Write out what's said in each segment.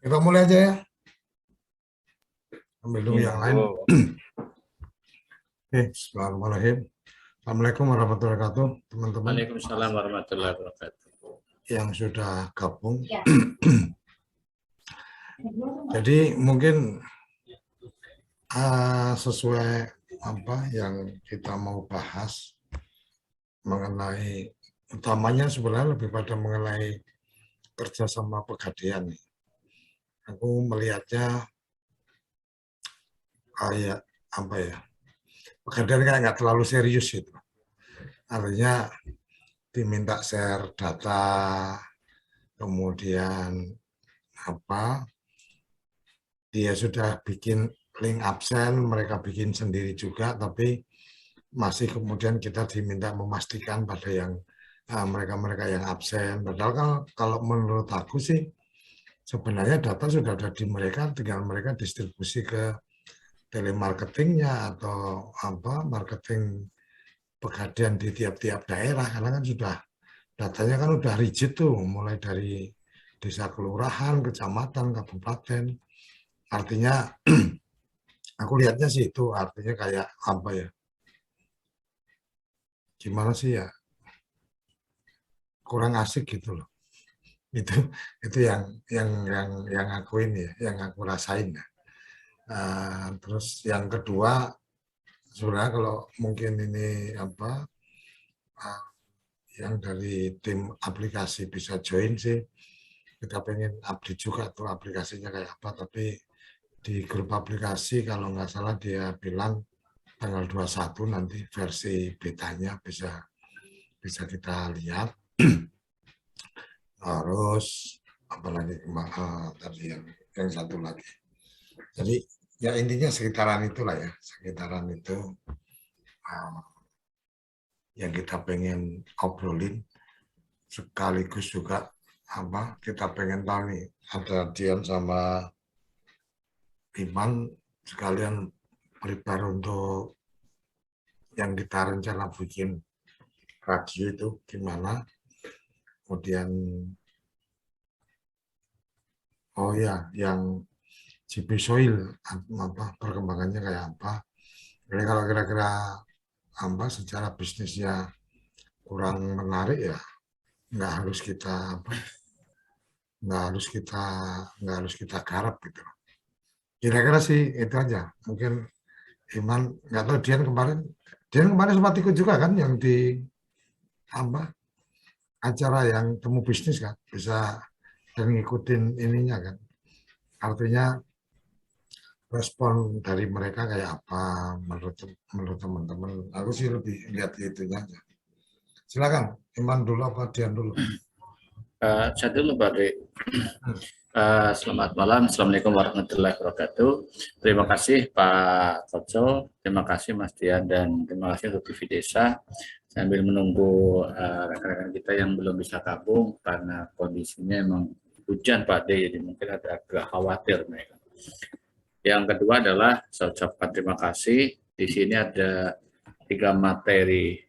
Kita mulai aja ya. Ambil dulu Iya, yang lain. Bu. Oke, bismillahirrahmanirrahim. Assalamualaikum warahmatullahi wabarakatuh, teman-teman Waalaikumsalam warahmatullahi wabarakatuh. yang sudah gabung. Jadi mungkin sesuai apa yang kita mau bahas mengenai utamanya sebenarnya lebih pada mengenai kerjasama pegadaian. Aku melihatnya kayak apa ya? Pegadaian kayak nggak terlalu serius itu. Artinya diminta share data, kemudian apa dia sudah bikin link absen, mereka bikin sendiri juga, tapi masih kemudian kita diminta memastikan pada yang mereka-mereka yang absen. Padahal kan kalau menurut aku sih sebenarnya data sudah ada di mereka, tinggal mereka distribusi ke telemarketingnya atau apa marketing pegadaian di tiap-tiap daerah, karena kan sudah datanya kan udah rigid tuh, mulai dari desa kelurahan, kecamatan, kabupaten. Artinya aku lihatnya sih itu artinya kayak apa ya? Gimana sih ya? Kurang asik gitu loh. Itu itu yang aku ini ya, yang aku rasain ya. Terus yang kedua sebenarnya kalau mungkin ini apa uh, yang dari tim aplikasi bisa join sih, kita pengen update juga tuh aplikasinya kayak apa, tapi di grup aplikasi kalau nggak salah dia bilang tanggal 21 nanti versi betanya bisa bisa kita lihat. Terus apalagi tadi yang satu lagi. Jadi ya intinya sekitaran itulah ya, sekitaran itu uh, yang kita pengen obrolin, sekaligus juga apa kita pengen tahu nih ada Dian sama Iman sekalian prepare untuk yang kita rencana bikin radio itu gimana. Kemudian oh ya yang JP Soil apa perkembangannya kayak apa. Jadi kalau kira-kira apa secara bisnisnya kurang menarik ya nggak harus kita apa nggak harus kita nggak harus kita garap gitu. Kira-kira sih itu aja. Mungkin Iman nggak tahu Dian kemarin sempat ikut juga kan yang di apa acara yang temu bisnis kan bisa dan ngikutin ininya kan. Artinya respon dari mereka kayak apa menurut menurut teman-teman. Aku sih lebih lihat itunya aja. Silakan Iman dulu apa Dian dulu. Saya dulu, Pak Dri. Selamat malam, Assalamualaikum warahmatullahi wabarakatuh. Terima kasih Pak Koco, terima kasih Mas Dian, dan terima kasih untuk TV Desa. Sambil menunggu rekan-rekan kita yang belum bisa gabung karena kondisinya emang hujan Pak Dri, jadi mungkin agak khawatir mereka. Yang kedua adalah saya ucapkan terima kasih. Di sini ada 4 materi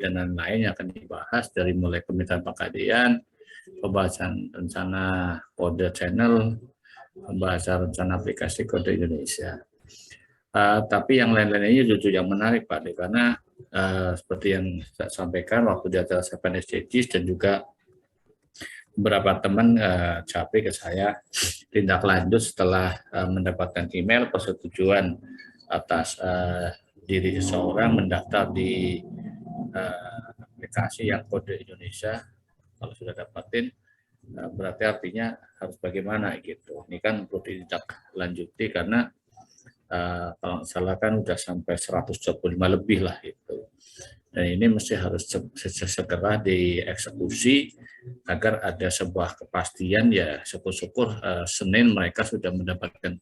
dan lain-lain yang akan dibahas dari mulai kemitraan pegadaian, pembahasan rencana kode channel, pembahasan rencana aplikasi kode Indonesia. Tapi yang lain-lainnya justru yang menarik Pak, karena seperti yang saya sampaikan waktu di acara 7 SDGs dan juga beberapa teman capek ke saya tindak lanjut setelah mendapatkan email persetujuan atas diri seseorang mendaftar di aplikasi yang kode Indonesia. Kalau sudah dapatin berarti artinya harus bagaimana gitu. Ini kan perlu ditindaklanjuti karena kalau salah kan udah sampai 125 lebih lah itu. Dan ini mesti harus segera dieksekusi agar ada sebuah kepastian ya syukur-syukur Senin mereka sudah mendapatkan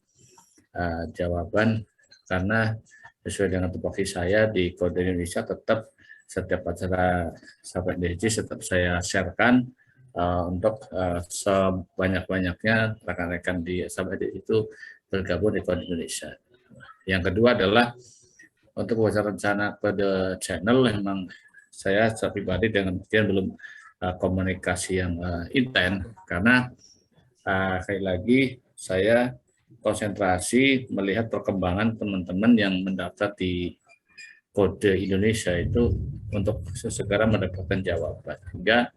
jawaban, karena sesuai dengan tupoksi saya di Kode Indonesia tetap setiap acara sampai DG tetap saya sharekan untuk sebanyak-banyaknya rekan-rekan di sampai itu bergabung di Kode Indonesia. Yang kedua adalah untuk wacana rencana kode channel, memang saya secara pribadi dengan Dian belum komunikasi yang intens karena sekali lagi saya konsentrasi melihat perkembangan teman-teman yang mendaftar di kode Indonesia itu untuk segera mendapatkan jawaban. Sehingga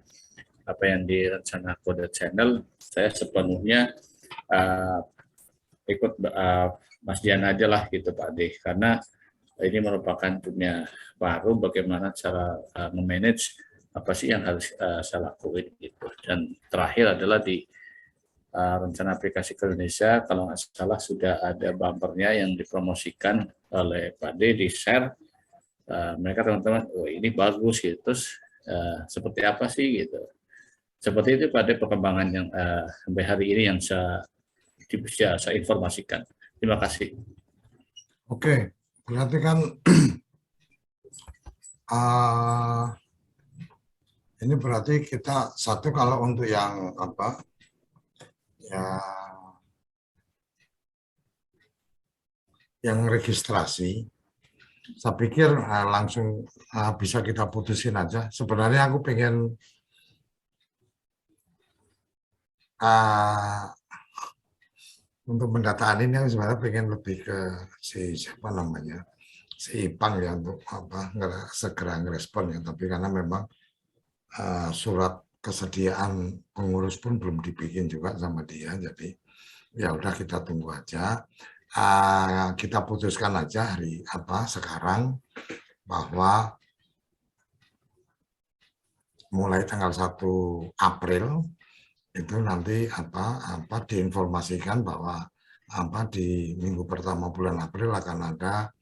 apa yang di rencana kode channel saya sepenuhnya uh, ikut Mas Dian aja lah gitu Pak Ade, karena ini merupakan dunia baru bagaimana cara memanage apa sih yang harus saya lakuin gitu. Dan terakhir adalah di rencana aplikasi ke Indonesia, kalau nggak salah sudah ada bumpernya yang dipromosikan oleh Pak D, di share. Mereka teman-teman, oh ini bagus gitu. Terus seperti apa sih gitu. Seperti itu pada perkembangan yang sampai hari ini yang bisa saya informasikan. Terima kasih. Oke, berarti kan ini berarti kita satu kalau untuk yang apa ya yang registrasi, saya pikir langsung bisa kita putusin aja. Sebenarnya aku pengen untuk pendataan ini aku sebenarnya pengen lebih ke siapa namanya si Ipang ya untuk apa segera ngerespon ya. Tapi karena memang surat kesediaan pengurus pun belum dibikin juga sama dia, jadi ya udah kita tunggu aja. Kita putuskan aja hari apa sekarang bahwa mulai tanggal 1 April itu nanti apa diinformasikan bahwa apa di minggu pertama bulan April akan ada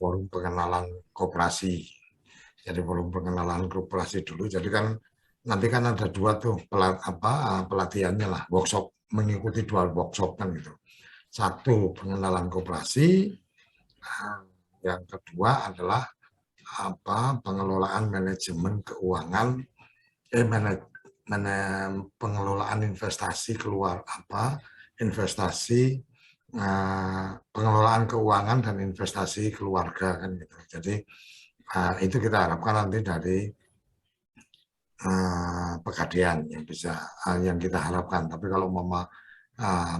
forum pengenalan koperasi. Jadi forum pengenalan koperasi dulu. Jadi kan nanti kan ada dua tuh pelatihannya lah, workshop, mengikuti dua workshop kan gitu. Satu pengenalan koperasi, yang kedua adalah apa pengelolaan manajemen keuangan, pengelolaan investasi keluar apa investasi pengelolaan keuangan dan investasi keluarga kan gitu. Jadi itu kita harapkan nanti dari Pegadaian yang bisa yang kita harapkan. Tapi kalau mama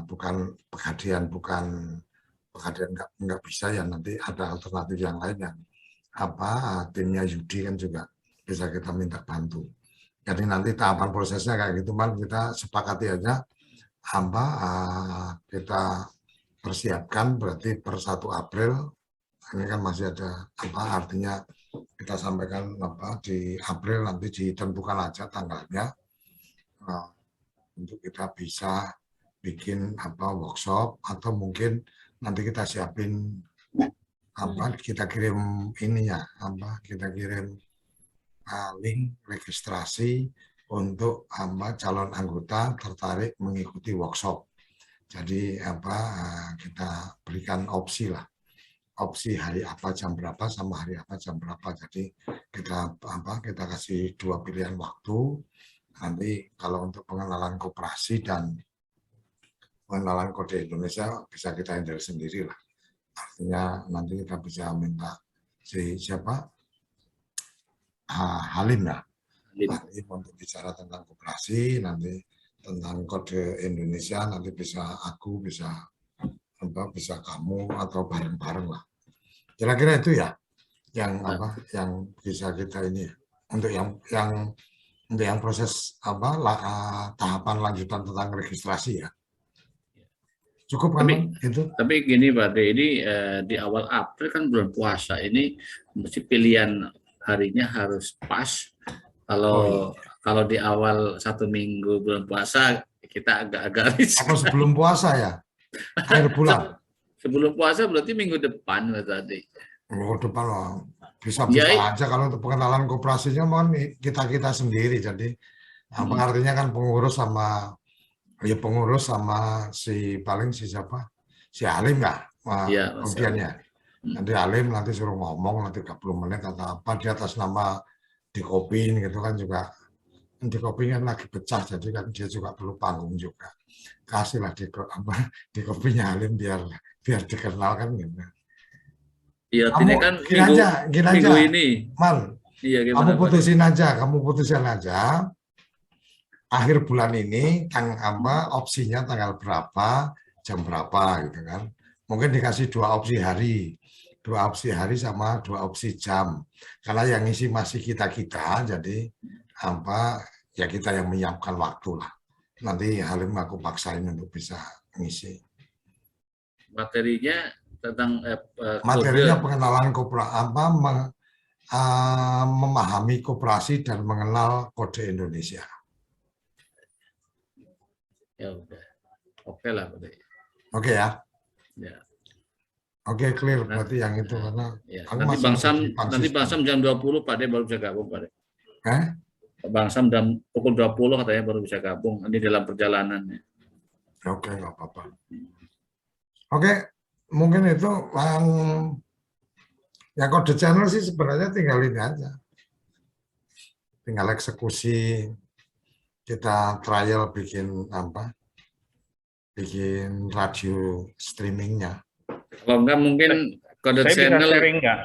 bukan Pegadaian nggak bisa ya nanti ada alternatif yang lain yang apa timnya Yudi kan juga bisa kita minta bantu. Jadi nanti tahapan prosesnya kayak gitu, man kita sepakati aja apa kita persiapkan berarti per 1 April ini kan masih ada apa artinya kita sampaikan apa di April nanti ditentukan aja tanggalnya untuk kita bisa bikin apa workshop atau mungkin nanti kita siapin apa kita kirim ini ya apa kita kirim link registrasi untuk calon anggota tertarik mengikuti workshop. Jadi apa kita berikan opsi lah, opsi hari apa jam berapa sama hari apa jam berapa. Jadi kita kasih dua pilihan waktu. Nanti kalau untuk pengenalan koperasi dan pengenalan kode Indonesia bisa kita handle sendiri lah. Artinya nanti kita bisa minta siapa Halim ya, Halim untuk bicara tentang koperasi, nanti tentang kode Indonesia nanti bisa aku bisa kamu atau bareng-bareng lah. Kira-kira itu ya yang apa yang bisa kita ini untuk yang proses apa tahapan lanjutan tentang registrasi ya. Cukup kan itu? Tapi gini Pak De, ini di awal April kan bulan puasa, ini mesti pilihan harinya harus pas. Kalau di awal 1 minggu bulan puasa kita agak-agak apa sebelum puasa ya? Akhir bulan. Sebelum puasa berarti minggu depan tadi. Minggu depan loh. Bisa-bisa aja kalau untuk pengenalan koperasinya kan kita sendiri. Jadi apa artinya kan pengurus sama si paling si siapa? Si Halim nggak? Kemudian ya. Nanti Halim nanti suruh ngomong nanti 30 menit atau apa di atas nama Dikopin gitu kan juga. Dikopin kan lagi pecah jadi kan dia juga perlu panggung juga. Kasihlah Dikopinya Halim biar dikenal kan gitu. Iya, ini kan gini aja, ini. Man, iya, kamu putusin aja. akhir bulan ini opsinya tanggal berapa, jam berapa gitu kan. Mungkin dikasih 2 opsi hari. 2 opsi hari sama 2 opsi jam. Karena yang ngisi masih kita-kita, jadi ya kita yang menyiapkan waktu lah. Nanti Halim aku paksain untuk bisa ngisi. Materinya tentang Materinya kode. pengenalan memahami koperasi dan mengenal kode Indonesia. Ya udah, oke lah Pak. Oke ya. Ya. Oke, clear berarti yang itu karena ya. aku Nanti masih Nanti Bang Sam jam 20 Pak De baru bisa gabung Pak De. Bang Sam jam pukul 20 katanya baru bisa gabung. Ini dalam perjalanannya. Oke, nggak apa-apa. Oke, mungkin itu yang kode channel sih sebenarnya tinggal ini aja. Tinggal eksekusi, kita trial bikin bikin radio streamingnya. Kalau enggak mungkin kode channel. Bisa sharing nggak?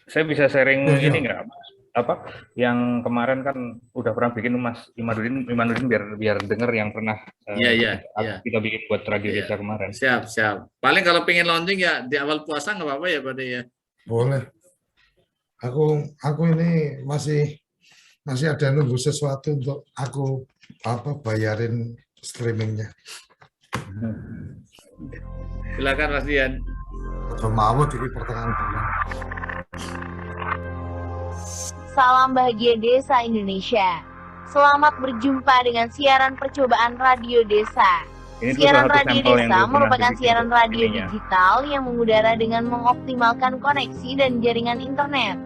Saya bisa sharing ini nggak? Yang kemarin kan udah pernah bikin Mas Imanuddin biar denger yang pernah kita bikin buat radio desa kemarin. Siap. Paling kalau pengen launching ya di awal puasa nggak apa-apa ya Pak De ya. Boleh. Aku ini masih ada nunggu sesuatu untuk aku bayarin streamingnya. Silakan Mas Dian. Mau di pertengahan bulan. Salam bahagia Desa Indonesia. Selamat berjumpa dengan siaran percobaan Radio Desa. Siaran Radio Desa merupakan siaran radio digital yang mengudara dengan mengoptimalkan koneksi dan jaringan internet.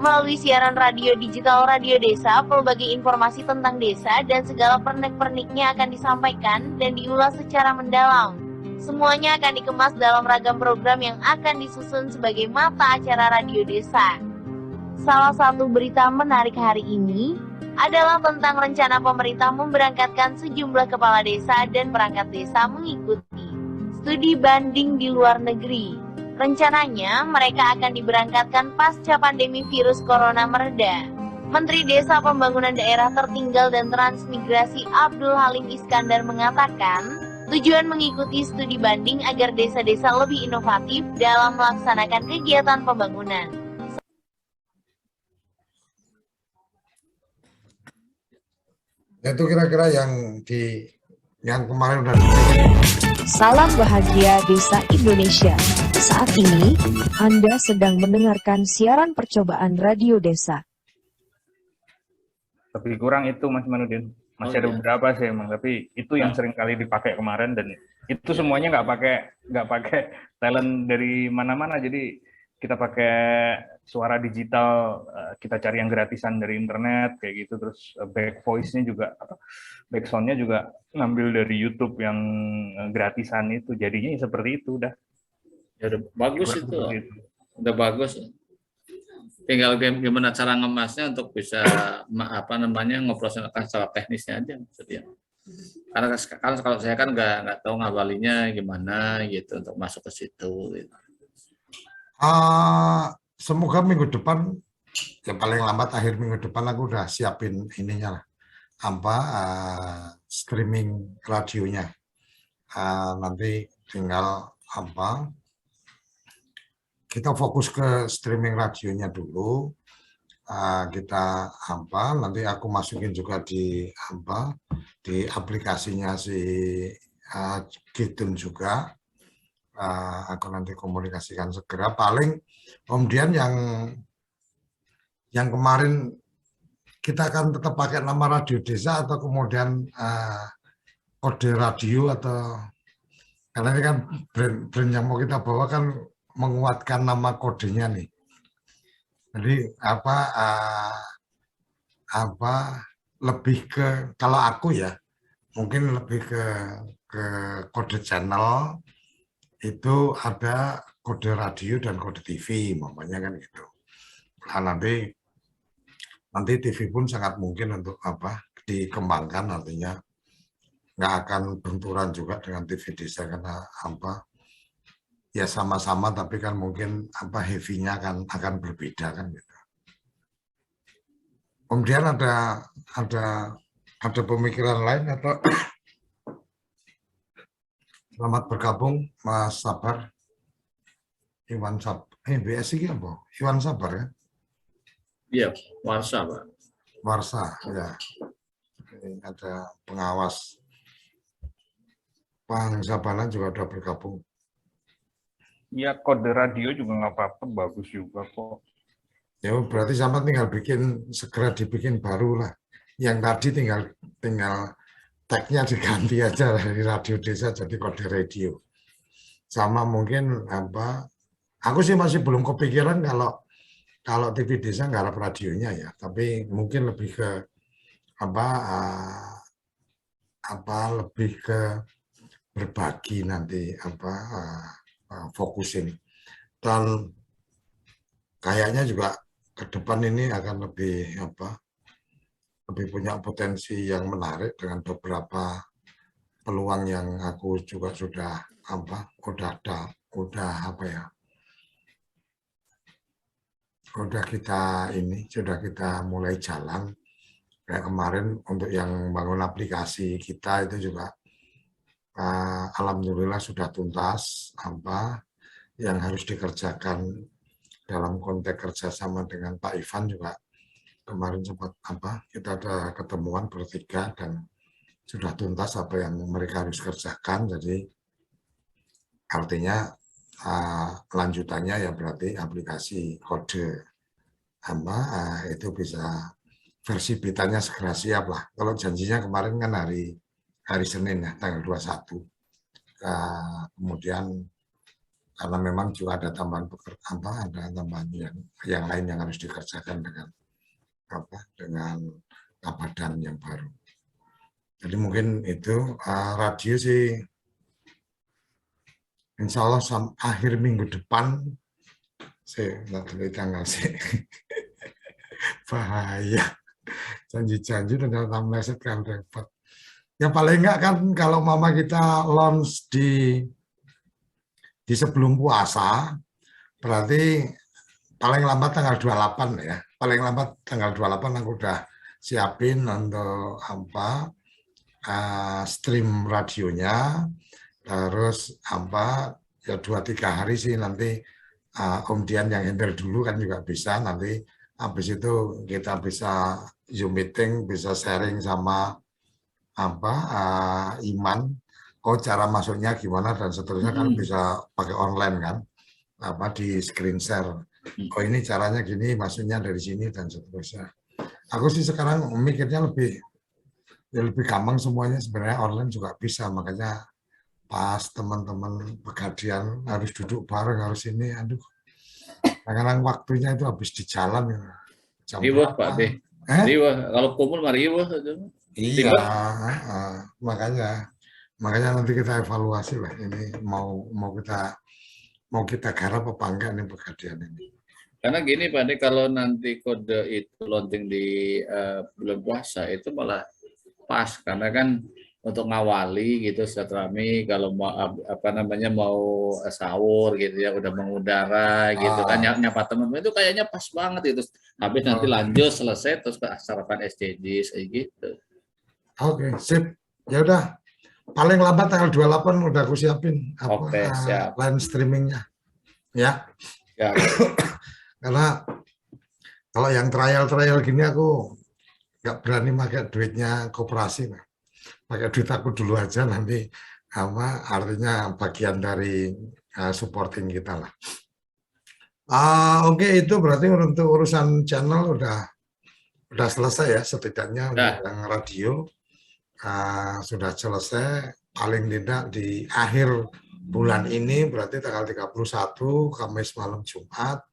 Melalui siaran radio digital Radio Desa, berbagai informasi tentang desa dan segala pernik-perniknya akan disampaikan dan diulas secara mendalam. Semuanya akan dikemas dalam ragam program yang akan disusun sebagai mata acara Radio Desa. Salah satu berita menarik hari ini adalah tentang rencana pemerintah memberangkatkan sejumlah kepala desa dan perangkat desa mengikuti studi banding di luar negeri. Rencananya mereka akan diberangkatkan pasca pandemi virus corona mereda. Menteri Desa Pembangunan Daerah Tertinggal dan Transmigrasi Abdul Halim Iskandar mengatakan, tujuan mengikuti studi banding agar desa-desa lebih inovatif dalam melaksanakan kegiatan pembangunan. Itu kira-kira yang kemarin udah. Salam bahagia Desa Indonesia. Saat ini Anda sedang mendengarkan siaran percobaan Radio Desa. Tapi kurang itu Mas Imanuddin. Masih ada beberapa sih emang, tapi itu yang sering kali dipakai kemarin dan itu semuanya nggak pakai talent dari mana-mana. Jadi kita pakai suara digital, kita cari yang gratisan dari internet kayak gitu, terus back voice-nya juga back sound-nya juga ngambil dari YouTube yang gratisan itu, jadinya seperti itu udah. Ya udah bagus itu. Udah bagus. Tinggal gimana cara ngemasnya untuk bisa ngoperasionalkan secara teknisnya aja maksudnya. Karena kalau saya kan nggak tahu ngawalinya gimana gitu untuk masuk ke situ. Gitu. Semoga minggu depan, ya paling lambat akhir minggu depan aku udah siapin ininya lah, streaming radionya. Nanti tinggal kita fokus ke streaming radionya dulu. Nanti aku masukin juga di aplikasinya si Gitun juga. Aku nanti komunikasikan segera. Paling kemudian yang kemarin kita akan tetap pakai nama Radio Desa atau kemudian kode radio atau karena ini kan brand yang mau kita bawa kan menguatkan nama kodenya nih. Jadi lebih ke, kalau aku ya mungkin lebih ke kode channel. Itu ada kode radio dan kode TV, mamanya kan gitu. Nah, nanti TV pun sangat mungkin untuk dikembangkan, artinya nggak akan benturan juga dengan TV desa karena ya sama-sama, tapi kan mungkin heavy-nya akan berbeda kan gitu. Kemudian ada Ada pemikiran lain atau selamat bergabung Mas Sabar, Iwan Sabar, BS ini apa? Iwan Sabar ya? Iya, Warsa, Pak. Warsa ya. Ini ada pengawas. Bang Sabana juga sudah bergabung. Ya kode radio juga nggak apa-apa, bagus juga kok. Ya berarti sama tinggal segera dibikin baru lah. Yang tadi tinggal tagnya diganti aja dari Radio Desa jadi kode radio. Sama mungkin aku sih masih belum kepikiran kalau TV Desa nggak ada radionya ya, tapi mungkin lebih ke lebih ke berbagi nanti fokusin. Dan kayaknya juga ke depan ini akan lebih punya potensi yang menarik dengan beberapa peluang yang aku juga sudah kita mulai jalan. Kayak kemarin untuk yang bangun aplikasi kita itu juga alhamdulillah sudah tuntas yang harus dikerjakan dalam konteks kerjasama dengan Pak Ivan juga kemarin sempat kita ada ketemuan bertiga dan sudah tuntas apa yang mereka harus kerjakan. Jadi artinya lanjutannya ya berarti aplikasi kode itu bisa versi betanya segera siap lah. Kalau janjinya kemarin kan hari Senin ya tanggal 21. Kemudian karena memang juga ada tambahan yang lain yang harus dikerjakan dengan badan yang baru. Jadi mungkin itu radio sih insya Allah akhir minggu depan tanggal sih bahaya janji-janji ternyata meleset kan repot. Ya paling enggak kan kalau mama kita launch di sebelum puasa berarti paling lambat tanggal 28 ya. Paling lambat tanggal 28 aku udah siapin untuk stream radionya. Terus ya 2-3 hari sih nanti Om Dian yang handle dulu kan juga bisa. Nanti habis itu kita bisa Zoom meeting, bisa sharing sama Iman. Oh cara masuknya gimana dan seterusnya kan bisa pakai online kan, di screen share. Oh ini caranya gini, masuknya dari sini dan seterusnya. Aku sih sekarang mikirnya lebih gampang semuanya sebenarnya online juga bisa. Makanya pas teman-teman pegadian harus duduk bareng harus ini, aduh, kadang-kadang waktunya itu habis di jalan. Riwah Pak D. Riwah kalau kumpul mari riwah. Iya, makanya nanti kita evaluasi lah ini mau kita garap apa enggak nih pegadian ini. Karena gini Pak D, kalau nanti kode itu launching di bulan puasa itu malah pas karena kan untuk ngawali gitu silaturahmi kalau mau mau sahur gitu ya udah mengudara gitu kan nyapa teman-teman itu kayaknya pas banget itu. Habis nanti lanjut selesai terus ke sarapan SDG kayak gitu. Oke, sip. Ya udah. Paling lambat tanggal 28 udah aku siapin siap. Line streamingnya. Ya. Ya. Karena kalau yang trial gini aku nggak berani pakai duitnya koperasi. Pakai duit aku dulu aja nanti artinya bagian dari supporting kita lah. Oke, itu berarti untuk urusan channel udah selesai ya setidaknya untuk yang radio sudah selesai paling tidak di akhir bulan ini berarti tanggal 31 Kamis malam Jumat.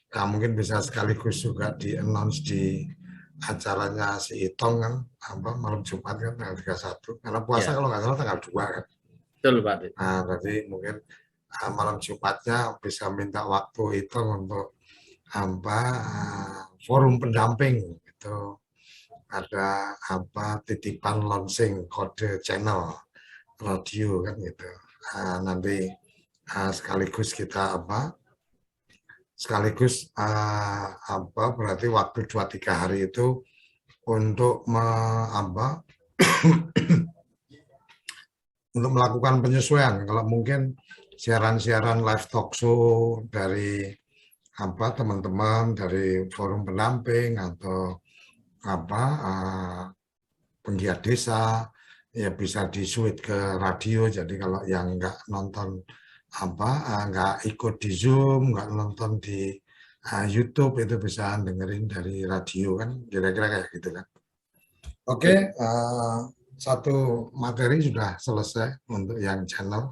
Mungkin bisa sekaligus juga di announce di acaranya si Itong kan malam Jumat kan tanggal 31 karena puasa kalau nggak salah tanggal 2 kan. Betul Pak. Berarti mungkin malam Jumatnya bisa minta waktu Itong untuk forum pendamping gitu. Ada titipan launching kode channel radio kan gitu. Nanti sekaligus kita berarti waktu 2-3 hari itu untuk untuk melakukan penyesuaian. Kalau mungkin siaran-siaran live talk show dari teman-teman dari forum pendamping atau penggiat desa ya bisa di-switch ke radio. Jadi kalau yang nggak nonton nggak ikut di Zoom, nggak nonton di YouTube itu bisa dengerin dari radio kan, kira-kira kayak gitu kan. Oke, satu materi sudah selesai untuk yang channel.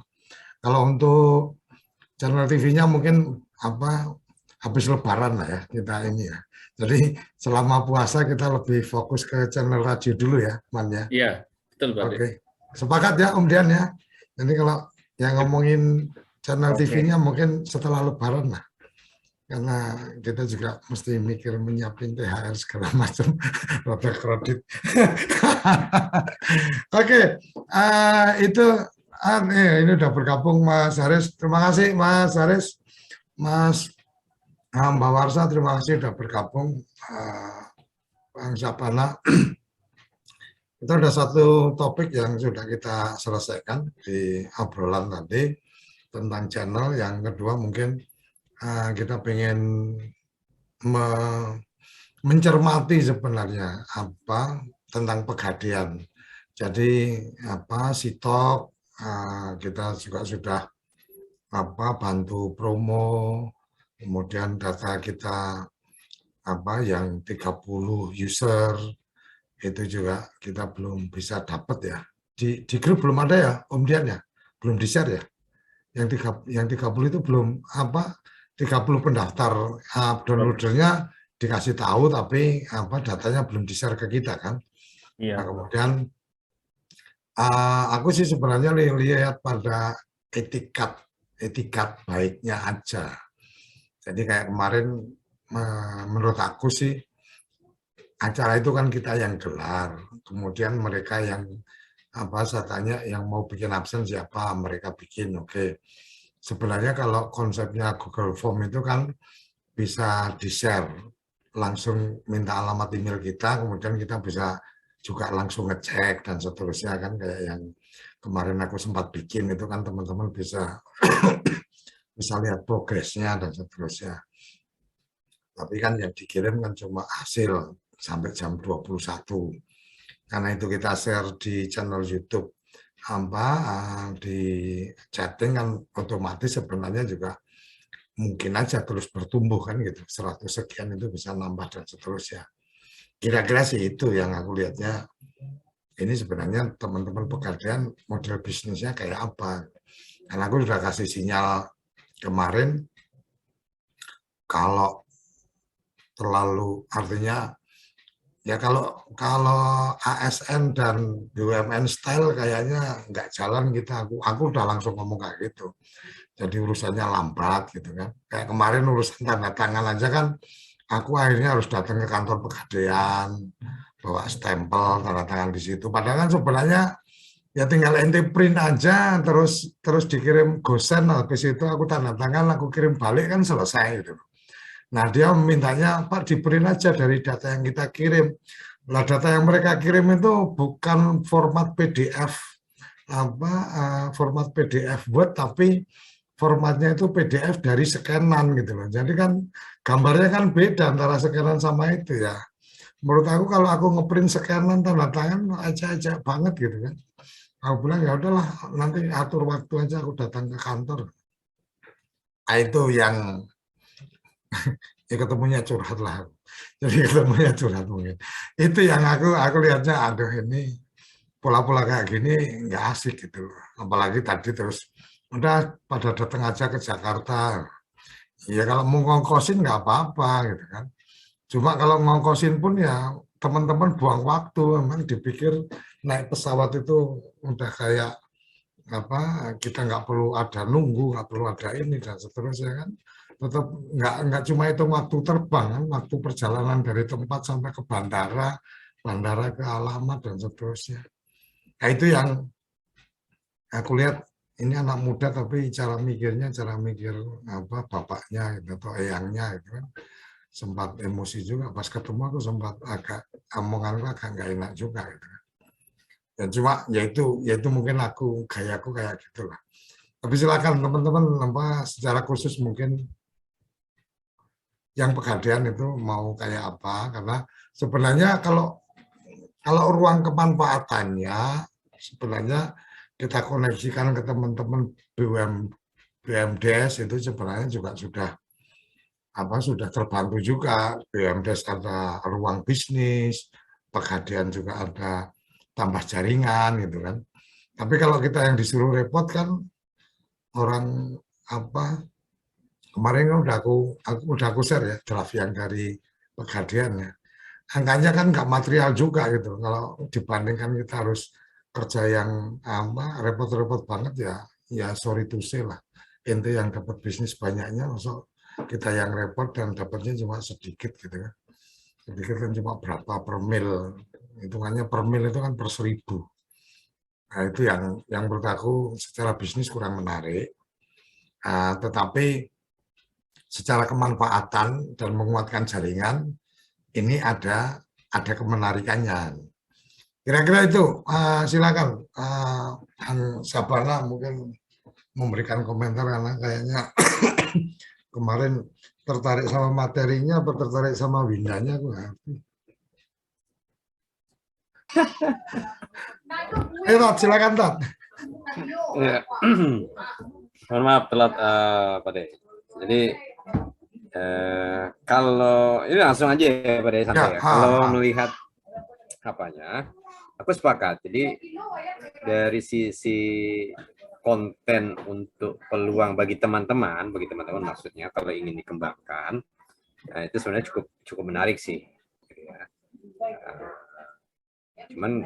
Kalau untuk channel TV-nya mungkin habis Lebaran lah ya kita ini ya. Jadi selama puasa kita lebih fokus ke channel radio dulu ya, Man ya. Iya, betul Pak. Oke, sepakat ya Om Dian ya. Jadi kalau yang ngomongin channel TV-nya mungkin setelah Lebaran lah. Karena kita juga mesti mikir menyiapin THR segala macam, roda kredit. Oke, itu ini udah bergabung Mas Haris. Terima kasih Mas Haris, Mas Mbak Warsa, terima kasih sudah bergabung. Bang Sapana, kita ada satu topik yang sudah kita selesaikan di obrolan tadi tentang channel. Yang kedua mungkin kita pengen mencermati sebenarnya tentang Pegadaian. Jadi Sitok kita juga sudah bantu promo, kemudian data kita yang 30 user itu juga kita belum bisa dapat ya. Di grup belum ada ya Om Dian ya, belum di share ya. Yang 30 itu belum 30 pendaftar downloadernya dikasih tahu tapi datanya belum di-share ke kita kan. Iya. Nah, kemudian aku sih sebenarnya lihat pada etikat baiknya aja. Jadi kayak kemarin menurut aku sih acara itu kan kita yang gelar. Kemudian mereka yang saya tanya yang mau bikin absen siapa, mereka bikin oke. Sebenarnya kalau konsepnya Google Form itu kan bisa di-share, langsung minta alamat email kita, kemudian kita bisa juga langsung ngecek dan seterusnya kan, kayak yang kemarin aku sempat bikin itu kan teman-teman bisa bisa lihat progresnya dan seterusnya. Tapi kan yang dikirim kan cuma hasil sampai jam 21. Karena itu kita share di channel YouTube di chatting kan otomatis sebenarnya juga mungkin aja terus bertumbuh kan gitu, 100 sekian itu bisa nambah dan seterusnya. Kira-kira sih itu yang aku lihatnya. Ini sebenarnya teman-teman Pegadaian model bisnisnya kayak apa. Karena aku sudah kasih sinyal kemarin kalau terlalu artinya ya kalau ASN dan BUMN style kayaknya nggak jalan kita. Aku udah langsung ngomong kayak gitu. Jadi urusannya lambat gitu kan. Kayak kemarin urusan tanda tangan aja kan, aku akhirnya harus datang ke kantor Pegadaian, bawa stempel tanda tangan di situ. Padahal kan sebenarnya ya tinggal ente print aja, terus dikirim gosen, habis itu aku tanda tangan, aku kirim balik kan selesai gitu. Nah dia mintanya Pak di print aja dari data yang kita kirim. Nah data yang mereka kirim itu bukan format PDF format PDF Word, tapi formatnya itu PDF dari scanan gitu loh. Jadi kan gambarnya kan beda antara scanan sama itu ya. Menurut aku kalau aku ngeprint scanan tanda tangan aja banget gitu kan. Aku bilang ya udahlah nanti atur waktu aja aku datang ke kantor. Nah, itu yang ya ketemunya curhat lah. Jadi ketemunya curhat mungkin. Itu yang aku lihatnya aduh ini pola-pola kayak gini nggak asik gitu. Apalagi tadi terus udah pada datang aja ke Jakarta. Ya kalau mau ngongkosin nggak apa-apa gitu kan. Cuma kalau ngongkosin pun ya teman-teman buang waktu. Memang dipikir naik pesawat itu udah kayak kita nggak perlu ada nunggu, nggak perlu ada ini dan seterusnya kan. Tetap nggak cuma hitung waktu terbang kan, waktu perjalanan dari tempat sampai ke bandara ke alamat dan seterusnya. Nah, itu yang aku lihat ini anak muda tapi cara mikir bapaknya gitu, atau eyangnya gitu kan sempat emosi juga pas ketemu, aku sempat agak omonganku agak nggak enak juga gitu. Ya cuma yaitu mungkin gayaku kayak gitulah. Tapi silakan teman-teman secara khusus mungkin yang Pegadaian itu mau kayak apa, karena sebenarnya kalau ruang kemanfaatannya sebenarnya kita koneksikan ke teman-teman BUMDes itu sebenarnya juga sudah terbantu juga. BUMDes ada ruang bisnis, Pegadaian juga ada tambah jaringan gitu kan. Tapi kalau kita yang disuruh repot kan orang kemarin kan udah aku share ya draft yang dari Pegadaian ya. Angkanya kan nggak material juga gitu. Kalau dibandingkan kita harus kerja yang repot-repot banget ya sorry to say lah. Ente yang dapat bisnis banyaknya, masuk kita yang repot dan dapatnya cuma sedikit gitu kan. Sedikit kan cuma berapa per mil. Hitungannya per mil itu kan per 1000. Nah itu yang menurut aku secara bisnis kurang menarik. Tetapi secara kemanfaatan dan menguatkan jaringan ini ada kemenarikannya. Kira-kira itu, silakan Sabana mungkin memberikan komentar karena kayaknya kemarin tertarik sama materinya atau tertarik sama windanya aku ngerti. Ayo Tat, silakan Tat. Ya. Mohon maaf telat Pak De. Jadi kalau ini langsung aja ya Pak De santai ya. Kalau melihat apanya, aku sepakat. Jadi dari sisi konten untuk peluang bagi teman-teman maksudnya kalau ingin dikembangkan, itu sebenarnya cukup menarik sih. Cuman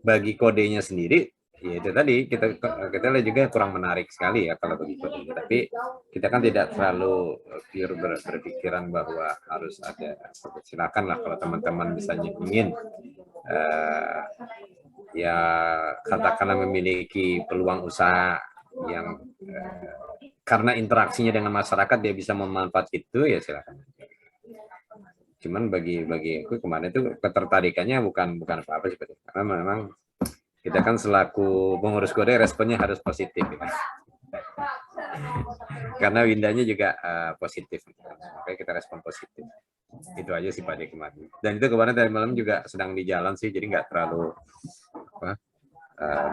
bagi kodenya sendiri, ya itu tadi kita lihat juga kurang menarik sekali ya kalau bagi kodenya. Tapi kita kan tidak terlalu pure berpikiran bahwa harus ada. Silakan lah kalau teman-teman misalnya ingin ya katakanlah memiliki peluang usaha yang karena interaksinya dengan masyarakat dia bisa memanfaat itu, ya silakan. Cuman bagi aku kemarin itu ketertarikannya bukan apa-apa sih, karena memang kita kan selaku pengurus kode responnya harus positif ya. Karena windanya juga positif, makanya kita respon positif. Itu aja sih Pak De kemarin. Dan itu kemarin dari malam juga sedang di jalan sih, jadi nggak terlalu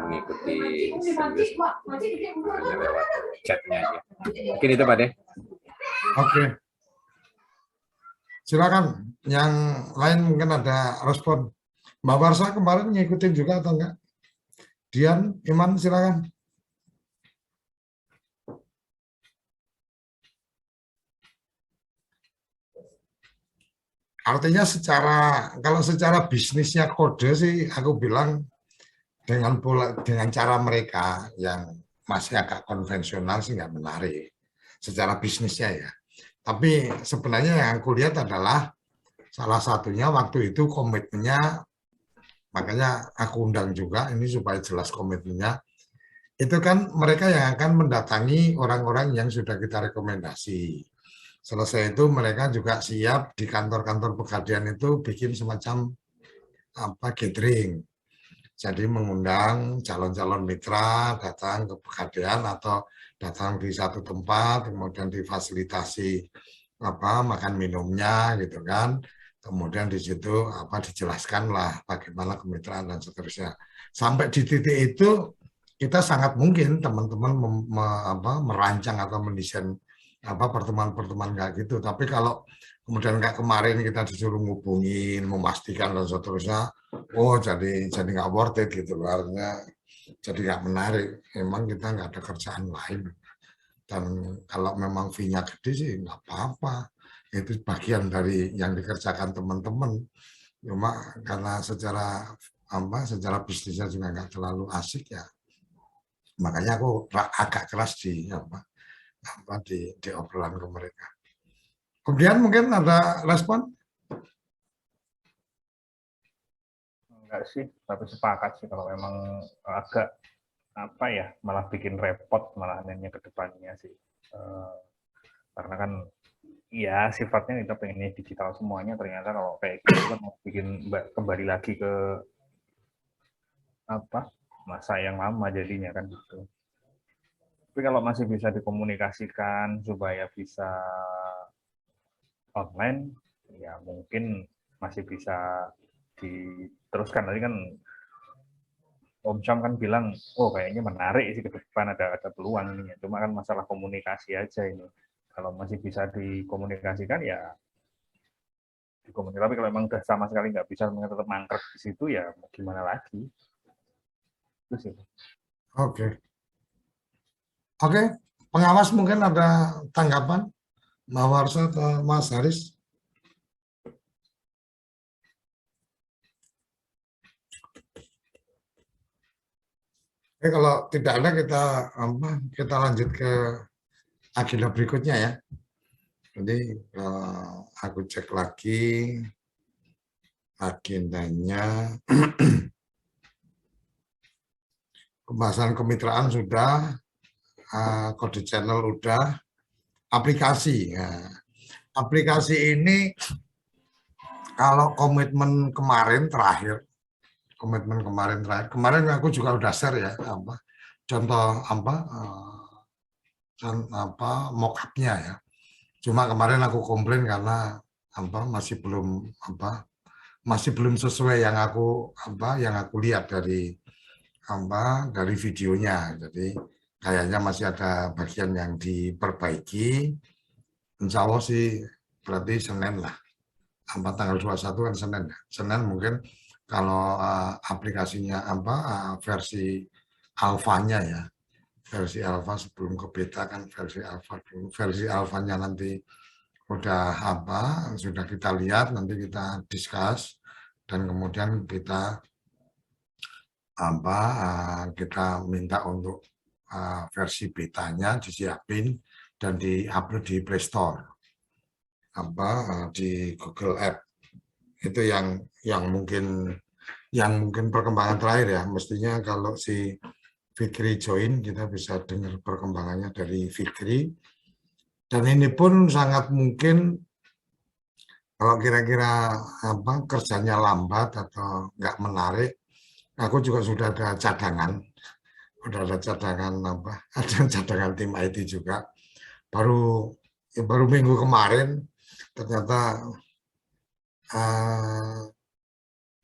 mengikuti serius, hanya lewat chatnya aja. Mungkin itu Pak De. Oke. Silakan, yang lain mungkin ada respon. Mbak Warsa kemarin ngikutin juga atau enggak? Dian, Iman, silakan. Artinya kalau secara bisnisnya kode sih aku bilang dengan cara mereka yang masih agak konvensional sih nggak menarik secara bisnisnya ya. Tapi sebenarnya yang aku lihat adalah salah satunya waktu itu komitmennya, makanya aku undang juga ini supaya jelas komitmennya. Itu kan mereka yang akan mendatangi orang-orang yang sudah kita rekomendasi. Selesai itu mereka juga siap di kantor-kantor Pegadaian itu bikin semacam gathering. Jadi mengundang calon-calon mitra datang ke Pegadaian atau datang di satu tempat, kemudian difasilitasi makan minumnya gitu kan. Kemudian di situ dijelaskan lah bagaimana kemitraan dan seterusnya. Sampai di titik itu kita sangat mungkin teman-teman merancang atau mendesain pertemuan-pertemuan kayak gitu. Tapi kalau kemudian kayak kemarin kita disuruh ngubungin, memastikan dan seterusnya, jadi nggak worth it gitu, artinya jadi nggak menarik. Memang kita nggak ada kerjaan lain. Dan kalau memang fee-nya gede sih nggak apa-apa. Itu bagian dari yang dikerjakan teman-teman. Cuma karena secara bisnisnya juga nggak terlalu asik ya. Makanya aku agak keras di obrolan ke mereka. Kemudian mungkin ada respon? Enggak sih, tapi sepakat sih kalau memang agak malah bikin repot malah ke depannya sih. Karena kan ya sifatnya kita pengennya digital semuanya, ternyata kalau kayak gitu kan mau bikin kembali lagi ke apa masa yang lama jadinya kan gitu. Tapi kalau masih bisa dikomunikasikan supaya bisa online, ya mungkin masih bisa diteruskan. Tadi kan Om Syam kan bilang, oh kayaknya menarik sih ke depan, ada peluang ini. Cuma kan masalah komunikasi aja ini. Kalau masih bisa dikomunikasikan ya dikomunikasi. Tapi kalau memang udah sama sekali nggak bisa, tetap mangkrak di situ ya mau gimana lagi. Itu sih. Oke. Oke, pengawas mungkin ada tanggapan, Mbak Warsa atau Mas Haris? Oke, kalau tidak ada kita lanjut ke agenda berikutnya ya. Jadi aku cek lagi agendanya. Pembahasan kemitraan sudah, kode channel udah, aplikasi. Ya. Aplikasi ini kalau komitmen kemarin terakhir, kemarin aku juga udah share ya contoh mock-up-nya ya. Cuma kemarin aku komplain karena masih belum sesuai yang aku lihat dari videonya. Jadi kayaknya masih ada bagian yang diperbaiki. Insya Allah sih berarti Senin lah. Tanggal 21 kan Senin. Senin mungkin kalau aplikasinya versi alfanya ya. Versi alfa sebelum ke beta kan versi alfa dulu. Versi alfanya nanti sudah kita lihat, nanti kita discuss dan kemudian kita minta untuk versi betanya disiapin dan diupload di Play Store, di Google App. Itu yang mungkin perkembangan terakhir ya. Mestinya kalau si Fikri join, kita bisa dengar perkembangannya dari Fikri. Dan ini pun sangat mungkin kalau kira-kira kerjanya lambat atau nggak menarik, aku juga sudah ada cadangan. Ada cadangan tim IT juga. Baru minggu kemarin ternyata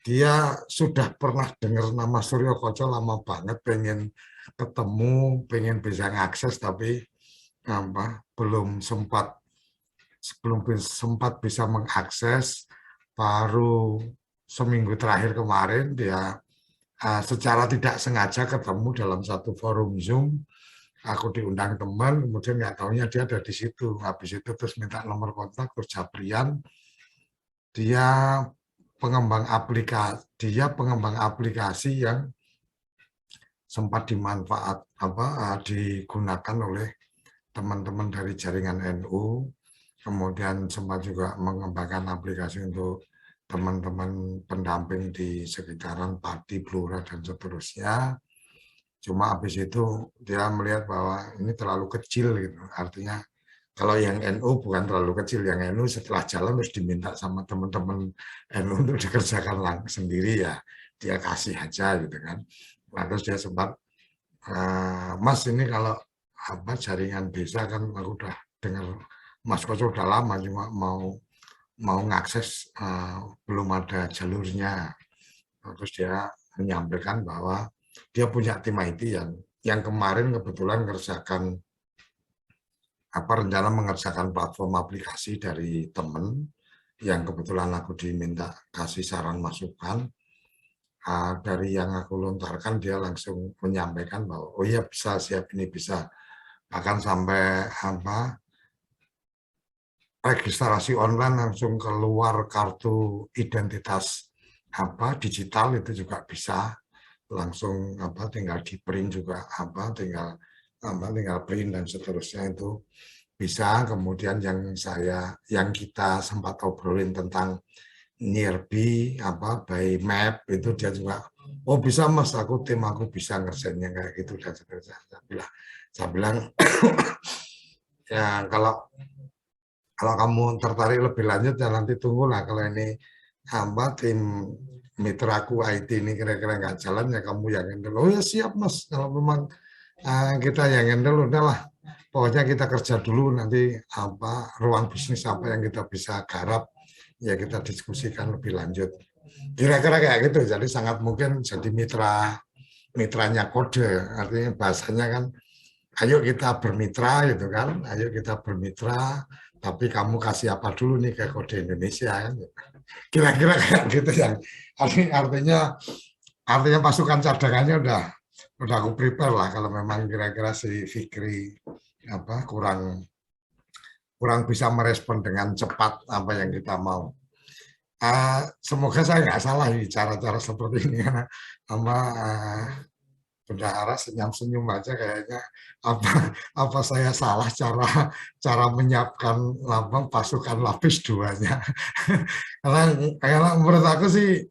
dia sudah pernah dengar nama Suryo Koco lama banget, pengen ketemu, pengen bisa ngakses, tapi belum sempat bisa mengakses. Baru seminggu terakhir kemarin dia secara tidak sengaja ketemu dalam satu forum Zoom. Aku diundang teman, kemudian nggak taunya dia ada di situ. Habis itu terus minta nomor kontak, terus Japrian. Dia pengembang aplikasi yang sempat digunakan oleh teman-teman dari jaringan NU, kemudian sempat juga mengembangkan aplikasi untuk teman-teman pendamping di sekitaran Pati, Blora, dan seterusnya. Cuma habis itu dia melihat bahwa ini terlalu kecil gitu. Artinya kalau yang NU bukan terlalu kecil, yang NU setelah jalan terus diminta sama teman-teman NU untuk dikerjakan sendiri ya, dia kasih aja gitu kan. Nah, terus dia sempat, Mas ini kalau jaringan desa kan aku udah dengar Mas Koco udah lama, cuma mau ngakses belum ada jalurnya. Terus dia menyampaikan bahwa dia punya tim IT yang kemarin kebetulan rencana mengerjakan platform aplikasi dari teman yang kebetulan aku diminta kasih saran masukan. Dari yang aku lontarkan dia langsung menyampaikan bahwa oh iya bisa, siap, ini bisa, bahkan sampai registrasi online langsung keluar kartu identitas digital itu juga bisa, langsung tinggal di print juga tinggal print dan seterusnya itu bisa. Kemudian yang kita sempat obrolin tentang nearby by map itu dia juga oh bisa Mas, tim aku bisa ngerjainnya kayak gitu dan seterusnya. Saya bilang ya kalau Kalau kamu tertarik lebih lanjut ya nanti tunggulah kalau ini tim mitraku IT ini kira-kira nggak jalan ya kamu yang handle. Oh ya siap Mas, kalau memang kita yang handle udahlah. Pokoknya kita kerja dulu nanti ruang bisnis apa yang kita bisa garap ya kita diskusikan lebih lanjut. Kira-kira kayak gitu. Jadi sangat mungkin jadi mitranya kode. Artinya bahasanya kan ayo kita bermitra gitu kan. Ayo kita bermitra tapi kamu kasih apa dulu nih ke kode Indonesia kan. Kira-kira kayak gitu yang artinya pasukan cadangannya udah aku prepare lah kalau memang kira-kira si Fikri kurang bisa merespon dengan cepat apa yang kita mau. Semoga saya nggak salah di cara-cara seperti ini karena bendahara senyum-senyum aja kayaknya apa saya salah cara menyiapkan pasukan lapis duanya. karena menurut aku sih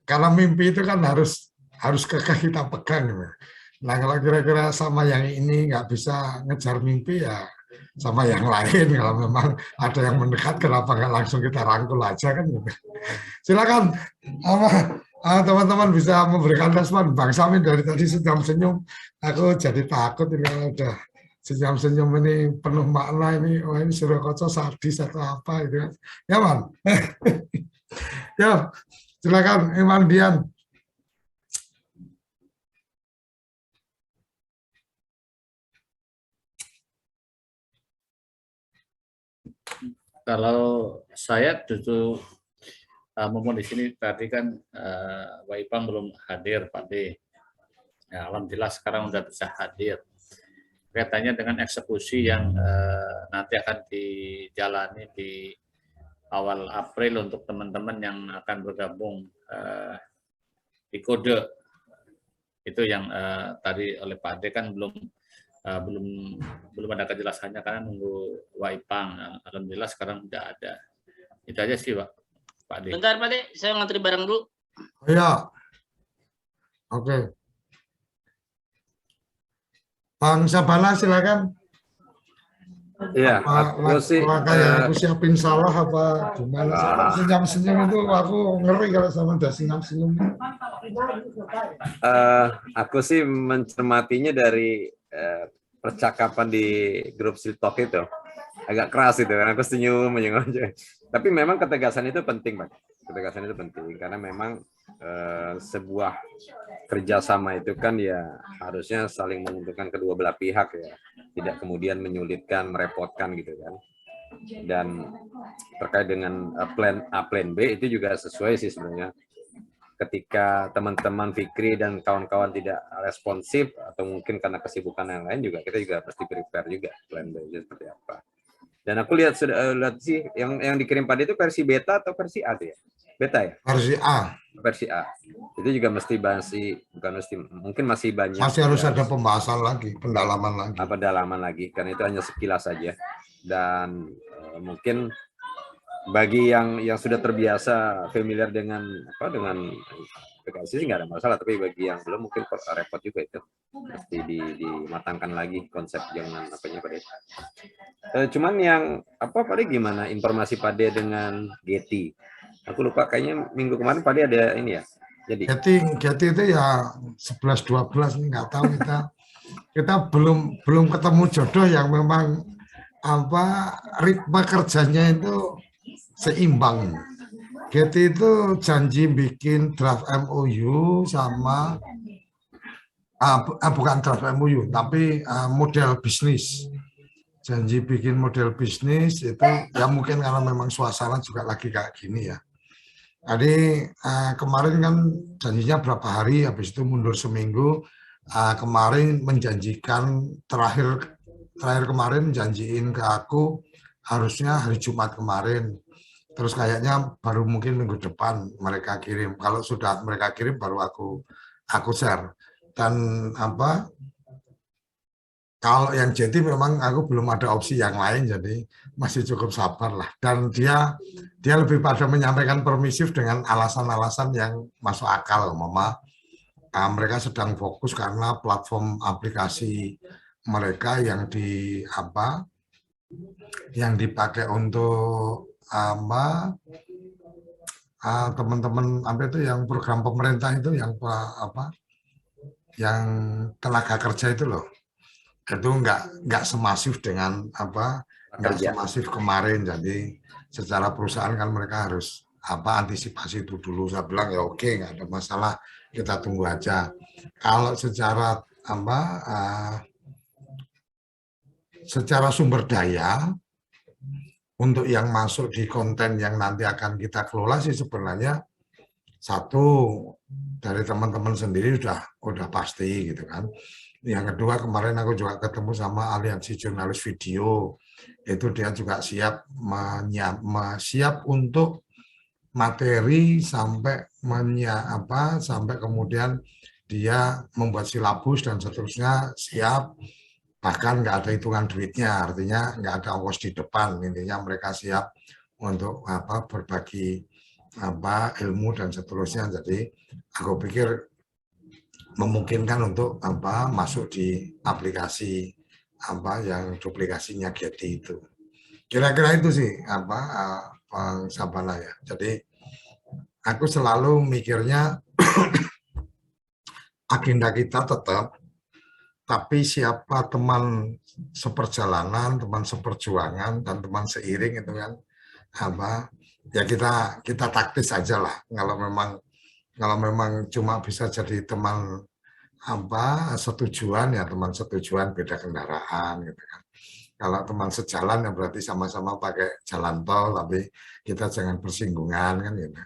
karena mimpi itu kan harus kekeh kita pegang. Nah kalau kira-kira sama yang ini nggak bisa ngejar mimpi ya sama yang lain. Kalau memang ada yang mendekat kenapa nggak langsung kita rangkul aja kan gitu. Silakan teman-teman bisa memberikan respon. Bang Samin dari tadi senyum-senyum, aku jadi takut ini kalau udah senyum-senyum ini penuh makna ini, oh ini Surokoco sadis atau apa gitu. Ya Man. Ya, silakan Iman Dian. Kalau saya justru mumpung di sini tadi kan Pak Ipang belum hadir, Pak D. Ya, alhamdulillah sekarang sudah bisa hadir. Kaitannya dengan eksekusi yang nanti akan dijalani di awal April untuk teman-teman yang akan bergabung di kode. Itu yang tadi oleh Pak D kan belum ada kejelasannya karena nunggu Waipang. Alhamdulillah sekarang sudah ada. Itu aja sih Pak D. Bentar Pak D, saya ngantri barang dulu. Iya. Oke. Bang Sabana silakan. Iya, aku sih kayak aku siapin salah apa gimana? Senyum-senyum itu aku ngeri kalau sama udah senyum-senyum. Aku sih mencermatinya dari percakapan di grup Siltok itu agak keras itu kan, aku senyum aja. Tapi memang ketegasan itu penting, Pak. Ketegasan itu penting karena memang sebuah kerjasama itu kan ya harusnya saling menguntungkan kedua belah pihak ya, tidak kemudian menyulitkan, merepotkan gitu kan. Dan terkait dengan plan A, plan B itu juga sesuai sih sebenarnya. Ketika teman-teman Fikri dan kawan-kawan tidak responsif atau mungkin karena kesibukan yang lain juga kita juga pasti prepare juga plan B seperti apa. Dan aku lihat sih yang dikirim pada itu versi beta atau versi A tuh ya? Beta ya? Versi A. Versi A. Itu juga mungkin masih banyak. Masih harus ada pembahasan lagi, pendalaman lagi. Karena itu hanya sekilas saja. Dan mungkin bagi yang sudah terbiasa familiar dengan aplikasi sih nggak ada masalah, tapi bagi yang belum mungkin repot juga itu. Mesti dimatangkan lagi konsep jangan apanya Pak De. Cuman yang Pak De gimana informasi Pak De dengan Getty? Aku lupa kayaknya minggu kemarin Pak De ada ini ya. Jadi Getty itu ya 11-12 nih nggak tahu kita belum ketemu jodoh yang memang ritme kerjanya itu seimbang. Getty itu janji bikin draft MOU sama bukan draft MOU tapi model bisnis. Janji bikin model bisnis itu ya mungkin karena memang suasana juga lagi kayak gini ya. Jadi kemarin kan janjinya berapa hari, habis itu mundur seminggu. Kemarin menjanjikan terakhir kemarin janjiin ke aku harusnya hari Jumat kemarin. Terus kayaknya baru mungkin minggu depan mereka kirim. Kalau sudah mereka kirim baru aku share. Dan kalau yang jadi memang aku belum ada opsi yang lain, jadi masih cukup sabar lah. Dan dia lebih pada menyampaikan permisif dengan alasan-alasan yang masuk akal. Mereka sedang fokus karena platform aplikasi mereka yang yang dipakai untuk apa teman-teman apa itu yang program pemerintah itu yang apa yang tenaga kerja itu loh, itu nggak semasif dengan apa, nggak semasif kemarin. Jadi secara perusahaan kan mereka harus apa antisipasi itu dulu. Saya bilang ya oke, nggak ada masalah, kita tunggu aja. Kalau secara apa secara sumber daya untuk yang masuk di konten yang nanti akan kita kelola sih sebenarnya satu dari teman-teman sendiri udah pasti gitu kan. Yang kedua, kemarin aku juga ketemu sama Aliansi Jurnalis Video, itu dia juga siap siap untuk materi sampai sampai kemudian dia membuat silabus dan seterusnya siap. Bahkan nggak ada hitungan duitnya, artinya nggak ada ongkos di depan. Intinya mereka siap untuk berbagi ilmu dan seterusnya. Jadi aku pikir memungkinkan untuk masuk di aplikasi yang duplikasinya Getty itu. Kira-kira itu sih Bang Sabana ya. Jadi aku selalu mikirnya agenda kita tetap, tapi siapa teman seperjalanan, teman seperjuangan, dan teman seiring itu kan ya kita taktis aja lah. Kalau memang cuma bisa jadi teman setujuan ya teman setujuan beda kendaraan gitu kan. Kalau teman sejalan ya berarti sama-sama pakai jalan tol, tapi kita jangan bersinggungan kan gitu.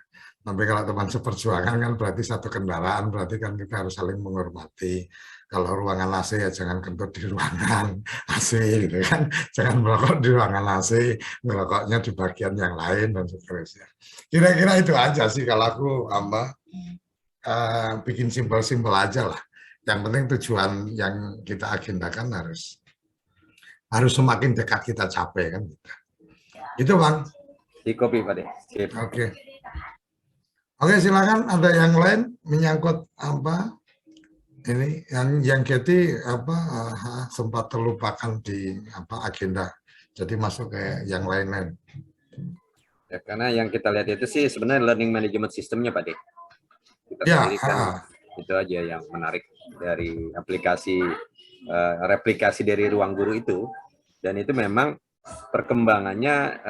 Tapi kalau teman seperjuangan kan berarti satu kendaraan, berarti kan kita harus saling menghormati. Kalau ruangan AC ya jangan kentut di ruangan AC gitu kan. Jangan merokok di ruangan AC, merokoknya di bagian yang lain dan seterusnya. Kira-kira itu aja sih kalau aku bikin simpel-simpel aja lah. Yang penting tujuan yang kita agendakan harus semakin dekat kita capai kan. Itu Bang. Di copy Pak De. Oke. Oke, silakan ada yang lain menyangkut ini yang Getty sempat terlupakan di agenda. Jadi masuk ke yang lain-lain. Ya, karena yang kita lihat itu sih sebenarnya learning management sistemnya Pak De. Kita sendiri kan itu aja yang menarik dari aplikasi replikasi dari ruang guru itu, dan itu memang perkembangannya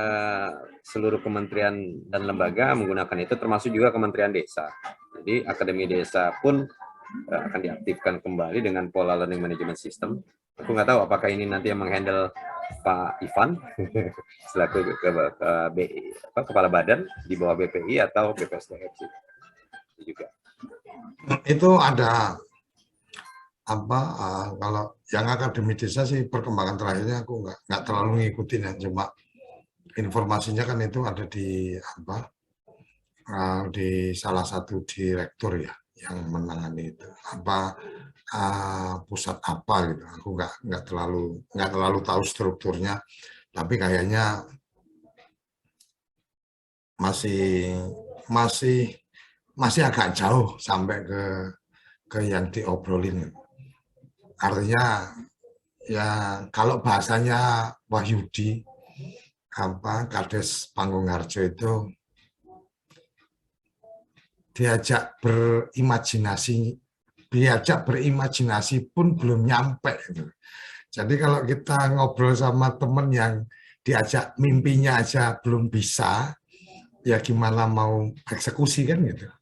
seluruh kementerian dan lembaga menggunakan itu, termasuk juga Kementerian Desa. Jadi Akademi Desa pun akan diaktifkan kembali dengan pola learning management system. Aku nggak tahu apakah ini nanti yang menghandle Pak Ivan selaku kepala badan di bawah BPI atau BPSDM juga. Itu ada kalau yang akademi desa sih perkembangan terakhirnya aku nggak terlalu ngikutin ya, cuma informasinya kan itu ada di di salah satu direktur ya yang menangani itu pusat apa gitu. Aku nggak terlalu tahu strukturnya, tapi kayaknya masih agak jauh sampai ke yang diobrolin. Artinya ya kalau bahasanya Wahyudi Kades Panggung-Harjo itu diajak berimajinasi pun belum nyampe gitu. Jadi kalau kita ngobrol sama temen yang diajak mimpinya aja belum bisa, ya gimana mau eksekusi kan gitu.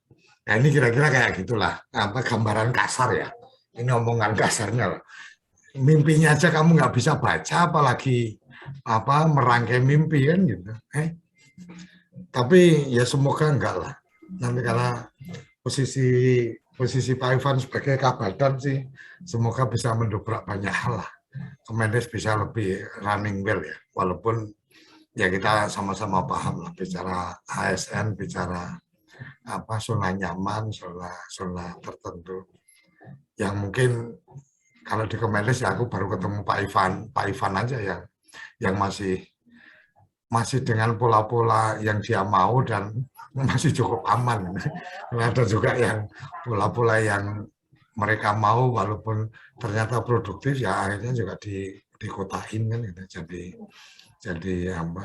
Nah ini kira-kira kayak gitulah, gambaran kasar ya. Ini omongan kasarnya loh. Mimpinya aja kamu nggak bisa baca, apalagi merangkai mimpi kan gitu. Tapi ya semoga enggak lah. Nanti karena posisi Pak Ivan sebagai Kabadan sih, semoga bisa mendobrak banyak hal lah. Kemendes bisa lebih running well ya, walaupun ya kita sama-sama paham lah bicara ASN, bicara zona nyaman, zona tertentu. Yang mungkin kalau di Kemendes ya aku baru ketemu Pak Ivan aja yang masih dengan pola-pola yang dia mau dan masih cukup aman. Ada juga yang pola-pola yang mereka mau walaupun ternyata produktif ya akhirnya juga dikotain kan gitu. Jadi apa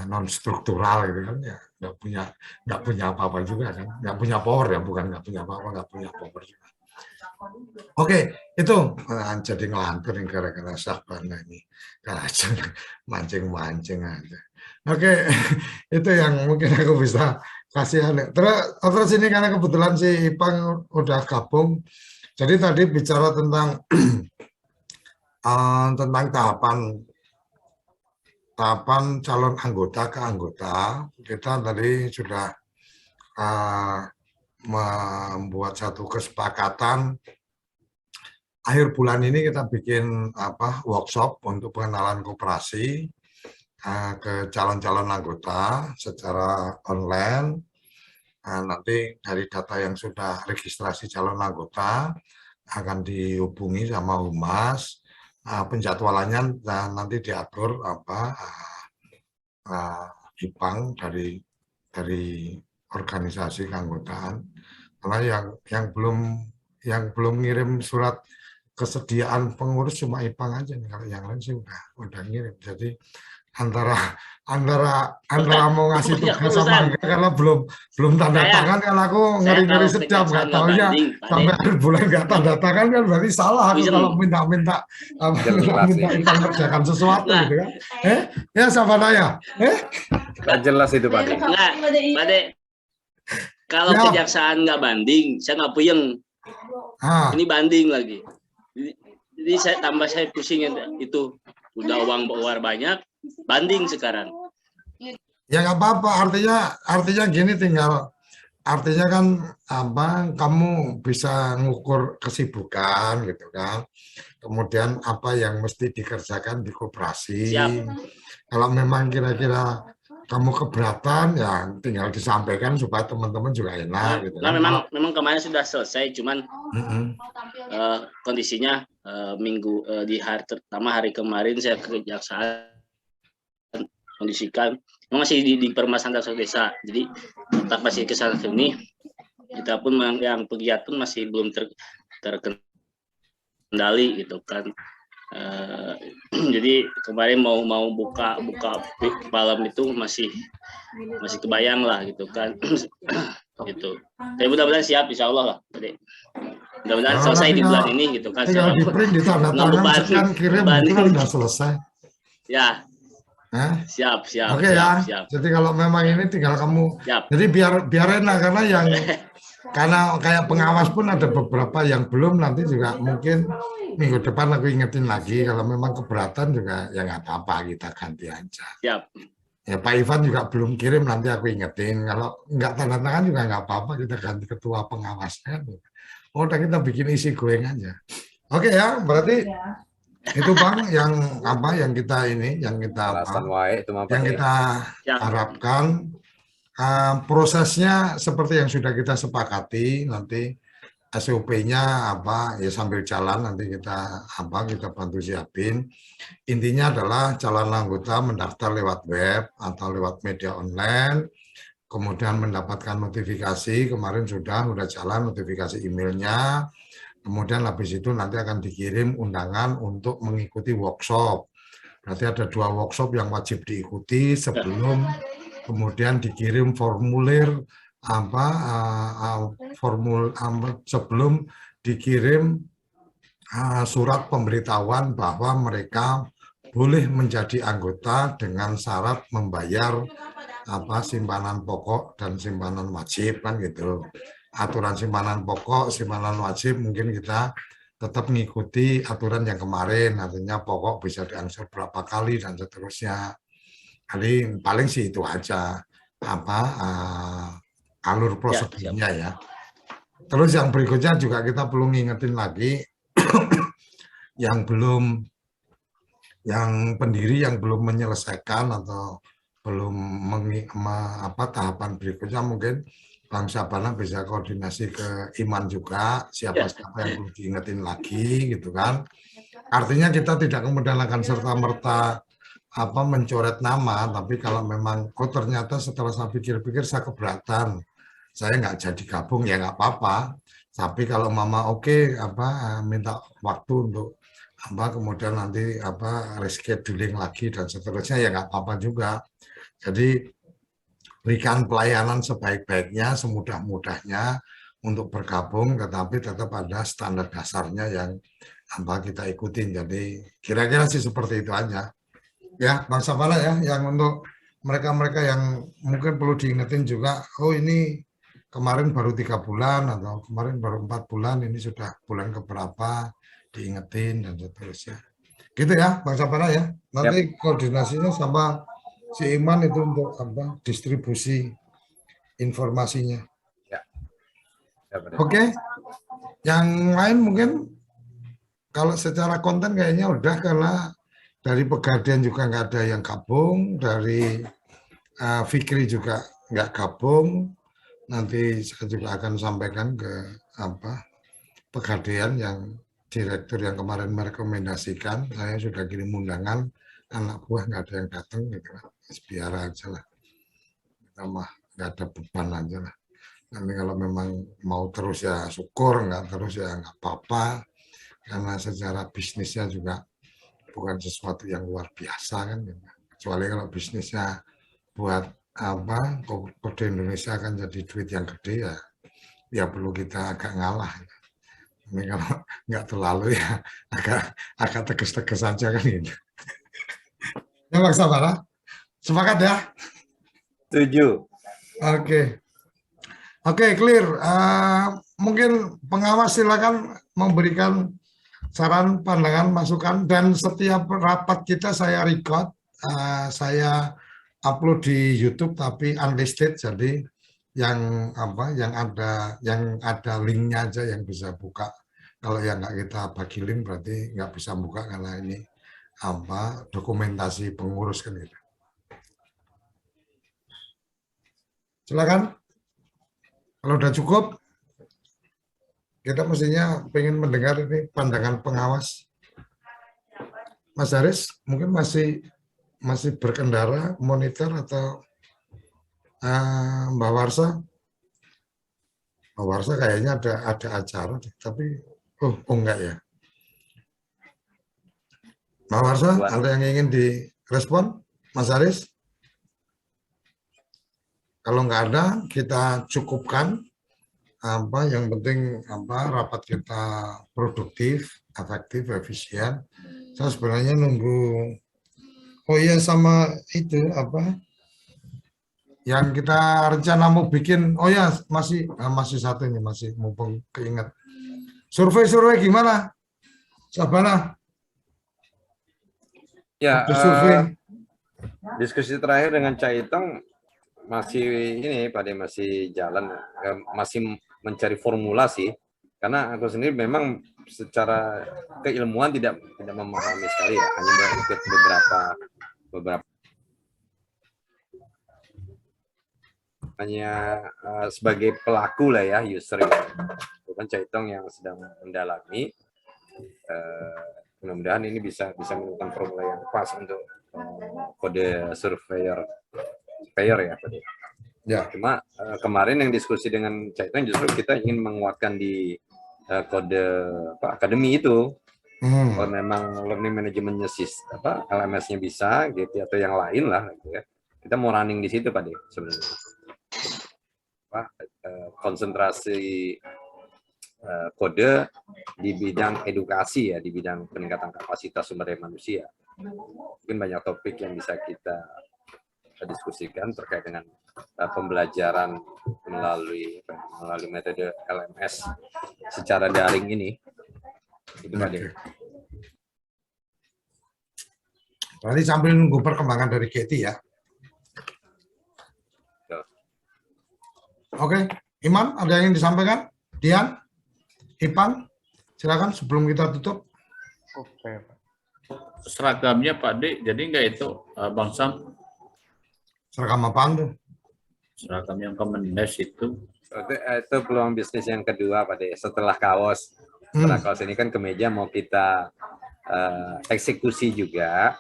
non struktural gitu kan ya, nggak punya apa-apa juga kan, nggak punya power ya, bukan nggak punya apa-apa, nggak punya power juga. Oke, itu jadi ngelantur gara-gara Syahbana ini, mancing-mancing aja. Oke, itu yang mungkin aku bisa kasih. Terus ini karena kebetulan si Ipang udah gabung, jadi tadi bicara tentang tentang tahapan calon anggota ke anggota. Kita tadi sudah membuat satu kesepakatan akhir bulan ini kita bikin workshop untuk pengenalan koperasi ke calon-calon anggota secara online. Nanti dari data yang sudah registrasi calon anggota akan dihubungi sama Humas. Penjadwalannya nanti diatur Ipang dari organisasi keanggotaan. Karena yang belum ngirim surat kesediaan pengurus cuma Ipang aja nih, kalau yang lain sih udah ngirim. Jadi antara mau ngasih tugas sama enggak, karena belum tanda tangan kan aku ngeri-ngeri sedap, nggak taunya sampai akhir bulan nggak tanda tangan kan berarti salah aku kalau minta Ipang kerjakan sesuatu gitu kan. Ya sama Naya. Nggak jelas itu Pak De. Pak De, kalau kejaksaan nggak banding, saya nggak puyeng. Ini banding lagi. Jadi saya pusing itu, udah uang keluar banyak, banding sekarang. Ya nggak apa-apa, artinya gini, artinya kan kamu bisa ngukur kesibukan gitu kan. Kemudian apa yang mesti dikerjakan di koperasi. Siap. Kalau memang kira-kira kamu keberatan ya tinggal disampaikan supaya teman-teman juga enak gitu. Nah, memang kemarin sudah selesai, cuman kondisinya di hari kemarin saya ke kejaksaan kondisikan masih di permasalahan desa. Jadi tetap masih ke sana sini. Kita pun yang pegiat pun masih belum terkendali gitu kan. Jadi kemarin mau buka malam itu masih kebayang lah gitu kan. Gitu. Tapi mudah-mudahan siap, insya Allah lah. Mudah-mudahan selesai di bulan ini gitu kan. Tinggal di print, ditanda tangan, sekian kirim, itu kan udah selesai. Ya. Siap. Oke ya. Siap. Jadi kalau memang ini tinggal kamu. Siap. Jadi biar enak, karena kayak pengawas pun ada beberapa yang belum, nanti juga mungkin minggu depan aku ingetin lagi. Kalau memang keberatan juga ya nggak apa-apa, kita ganti aja. Siap. Ya Pak Ivan juga belum kirim, nanti aku ingetin. Kalau nggak tanda tangan juga nggak apa-apa, kita ganti ketua pengawasnya. Udah kita bikin isi goeng aja. Oke ya, berarti itu Bang yang kita harapkan. Prosesnya seperti yang sudah kita sepakati, nanti SOP-nya ya sambil jalan nanti kita bantu siapin. Intinya adalah calon anggota mendaftar lewat web atau lewat media online, kemudian mendapatkan notifikasi. Kemarin sudah jalan notifikasi emailnya. Kemudian habis itu nanti akan dikirim undangan untuk mengikuti workshop. Berarti ada 2 workshop yang wajib diikuti sebelum kemudian dikirim formulir sebelum dikirim surat pemberitahuan bahwa mereka boleh menjadi anggota dengan syarat membayar simpanan pokok dan simpanan wajib kan gitu. Aturan simpanan pokok, simpanan wajib mungkin kita tetap mengikuti aturan yang kemarin, artinya pokok bisa diangsur berapa kali dan seterusnya. Paling sih itu aja alur prosedurnya ya. Terus yang berikutnya juga kita perlu ngingetin lagi yang pendiri yang belum menyelesaikan atau belum tahapan berikutnya, mungkin Bang Syahbana bisa koordinasi ke Iman juga, siapa-siapa yang perlu diingetin lagi gitu kan. Artinya kita tidak kemudian akan serta-merta mencoret nama, tapi kalau memang ternyata setelah saya pikir-pikir saya keberatan, saya nggak jadi gabung, ya nggak apa-apa. Tapi kalau Mama minta waktu untuk kemudian nanti rescheduling lagi dan seterusnya ya nggak apa-apa juga. Jadi berikan pelayanan sebaik-baiknya, semudah-mudahnya untuk bergabung, tetapi tetap ada standar dasarnya yang kita ikutin. Jadi kira-kira sih seperti itu aja. Ya, Bang Sabala ya, yang untuk mereka-mereka yang mungkin perlu diingetin juga, oh ini kemarin baru 3 bulan atau kemarin baru 4 bulan, ini sudah bulan keberapa, diingetin dan seterusnya. Gitu ya, Bang Sabala ya. Nanti koordinasinya sama si Iman itu untuk distribusi informasinya. Ya. Oke. Yang lain mungkin kalau secara konten kayaknya udah, karena dari Pegadaian juga nggak ada yang gabung, dari Fikri juga nggak gabung. Nanti saya juga akan sampaikan ke Pegadaian yang direktur yang kemarin merekomendasikan, saya sudah kirim undangan, anak buah nggak ada yang datang, gitu. Biar aja lah, kita mah nggak ada beban aja lah. Nanti kalau memang mau terus ya syukur, nggak terus ya nggak apa-apa, karena secara bisnisnya juga bukan sesuatu yang luar biasa kan, kecuali kalau bisnisnya buat Kode Indonesia akan jadi duit yang gede ya perlu kita agak ngalah. Ini kalau nggak terlalu ya agak tegas-tegas saja kan gitu. Ya Bang Sabara, sepakat ya? Setuju. Oke, clear. Mungkin pengawas silakan memberikan saran, pandangan, masukan, dan setiap rapat kita saya record, saya upload di YouTube tapi unlisted, jadi yang ada linknya aja yang bisa buka. Kalau yang nggak kita bagi link berarti nggak bisa buka, karena ini dokumentasi pengurus kan gitu. Silakan. Kalau udah cukup, kita mestinya pengen mendengar ini pandangan pengawas. Mas Haris mungkin masih berkendara, monitor, atau Mbak Warsa? Mbak Warsa kayaknya ada acara, tapi enggak ya. Mbak Warsa, ada yang ingin direspon, Mas Haris? Kalau nggak ada, kita cukupkan. Yang penting rapat kita produktif, efektif, efisien. Saya sebenarnya nunggu. Oh iya, sama itu yang kita rencana mau bikin. Oh ya, masih satu ini, masih mumpung keinget. Survei gimana? Sabana? Ya, diskusi terakhir dengan Cak Itong masih ini Pak De, masih jalan, masih mencari formulasi, karena aku sendiri memang secara keilmuan tidak memahami sekali ya, hanya ikut beberapa hanya sebagai pelaku lah ya, user, bukan Cak Itong yang sedang mendalami. Mudah-mudahan ini bisa menemukan formula yang pas untuk kode surveyor ya Pak De. Ya. Cuma kemarin yang diskusi dengan Cak Itong justru kita ingin menguatkan di kode akademi itu. Kalau memang learning manajemennya LMS-nya bisa gitu, atau yang lain lah gitu ya. Kita mau running di situ Pak De sebenarnya. Konsentrasi kode di bidang edukasi ya, di bidang peningkatan kapasitas sumber daya manusia. Mungkin banyak topik yang bisa kita diskusikan terkait dengan pembelajaran melalui metode LMS secara daring ini. Itu Pak De. Berarti sambil nunggu perkembangan dari Getty ya. Oke, Iman, ada yang ingin disampaikan? Dian, Ipan, silakan sebelum kita tutup. Seragamnya Pak De, jadi nggak itu Bang Sam? Seragam apaan tuh? Seragam yang Kemendes itu. Itu peluang bisnis yang kedua Pak De, setelah kaos. Setelah kaos ini kan kemeja mau kita eksekusi juga.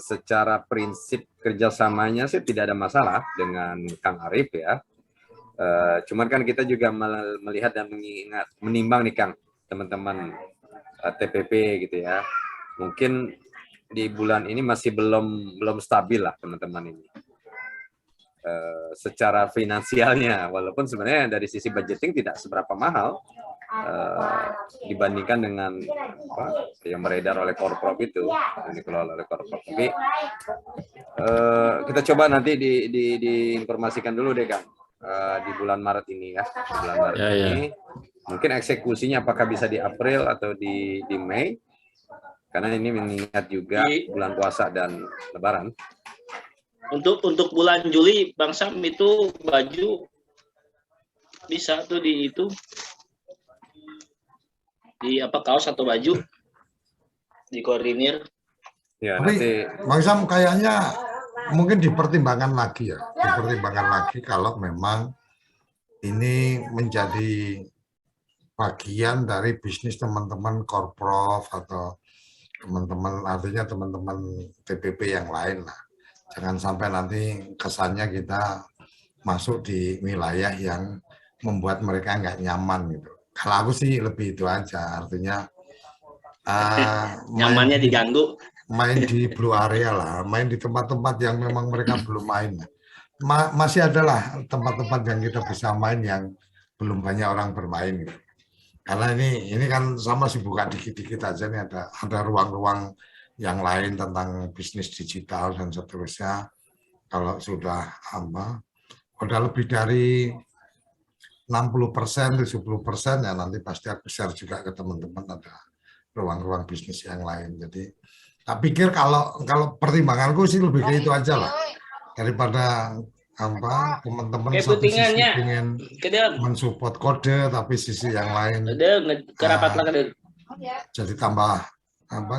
Secara prinsip kerjasamanya sih tidak ada masalah dengan Kang Arif ya. Cuman kan kita juga melihat dan menimbang nih Kang, teman-teman TPP gitu ya. Mungkin di bulan ini masih belum stabil lah teman-teman ini. Secara finansialnya, walaupun sebenarnya dari sisi budgeting tidak seberapa mahal dibandingkan dengan yang beredar oleh Korprov itu, yang dikelola oleh Korprov. Tapi kita coba nanti diinformasikan dulu deh Kang, di bulan Maret ini ya, di bulan Maret ini. Mungkin eksekusinya apakah bisa di April atau di Mei, karena ini mengingat juga bulan puasa dan Lebaran. Untuk bulan Juli Bang Sam itu baju bisa tuh di kaos atau baju dikoordinir. Ya, tapi nanti Bang Sam kayaknya mungkin dipertimbangkan lagi ya, dipertimbangkan lagi kalau memang ini menjadi bagian dari bisnis teman-teman Korprov atau teman-teman, artinya teman-teman TPP yang lain lah. Jangan sampai nanti kesannya kita masuk di wilayah yang membuat mereka nggak nyaman gitu. Kalau aku sih lebih itu aja, artinya nyamannya diganggu. Main di blue area lah, main di tempat-tempat yang memang mereka belum main. Masih adalah tempat-tempat yang kita bisa main yang belum banyak orang bermain gitu. Karena ini kan sama sih, buka dikit-dikit aja nih, ada ruang-ruang yang lain tentang bisnis digital dan seterusnya. Kalau sudah udah lebih dari 60%, 70% ya nanti pasti aku share juga ke teman-teman, ada ruang-ruang bisnis yang lain. Jadi tak pikir kalau pertimbanganku sih lebih ke itu aja lah, daripada teman-teman satu sisi ingin mensupport kode tapi sisi yang lain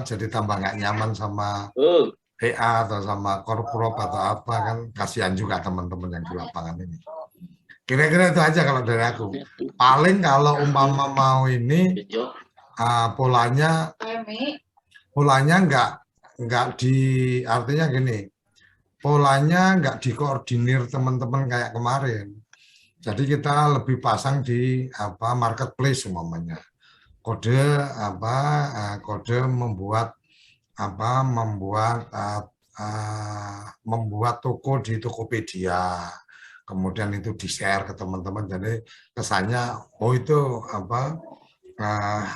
jadi tambah nggak nyaman sama PA atau sama Korprov atau apa, kan kasihan juga teman-teman yang di lapangan ini. Kira-kira itu aja kalau dari aku. Paling kalau umpama mau ini polanya nggak artinya gini, polanya nggak dikoordinir teman-teman kayak kemarin. Jadi kita lebih pasang di marketplace umpamanya. Kode membuat toko di Tokopedia, kemudian itu di-share ke teman-teman, jadi kesannya itu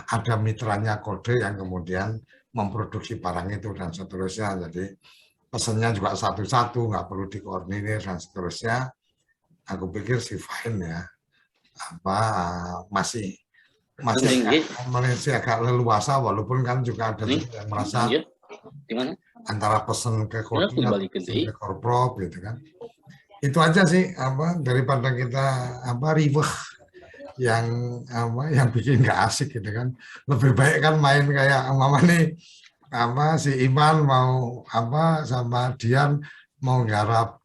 ada mitranya kode yang kemudian memproduksi barang itu dan seterusnya. Jadi pesannya juga satu-satu, nggak perlu dikoordinir dan seterusnya. Aku pikir sih fine ya, masih agak leluasa, walaupun kan juga ada yang merasa antara pesen ke kode ke Korprov gitu kan. Itu aja sih, daripada kita ribet yang bikin nggak asik gitu kan. Lebih baik kan main kayak mama nih, si Iman mau sama Dian mau garap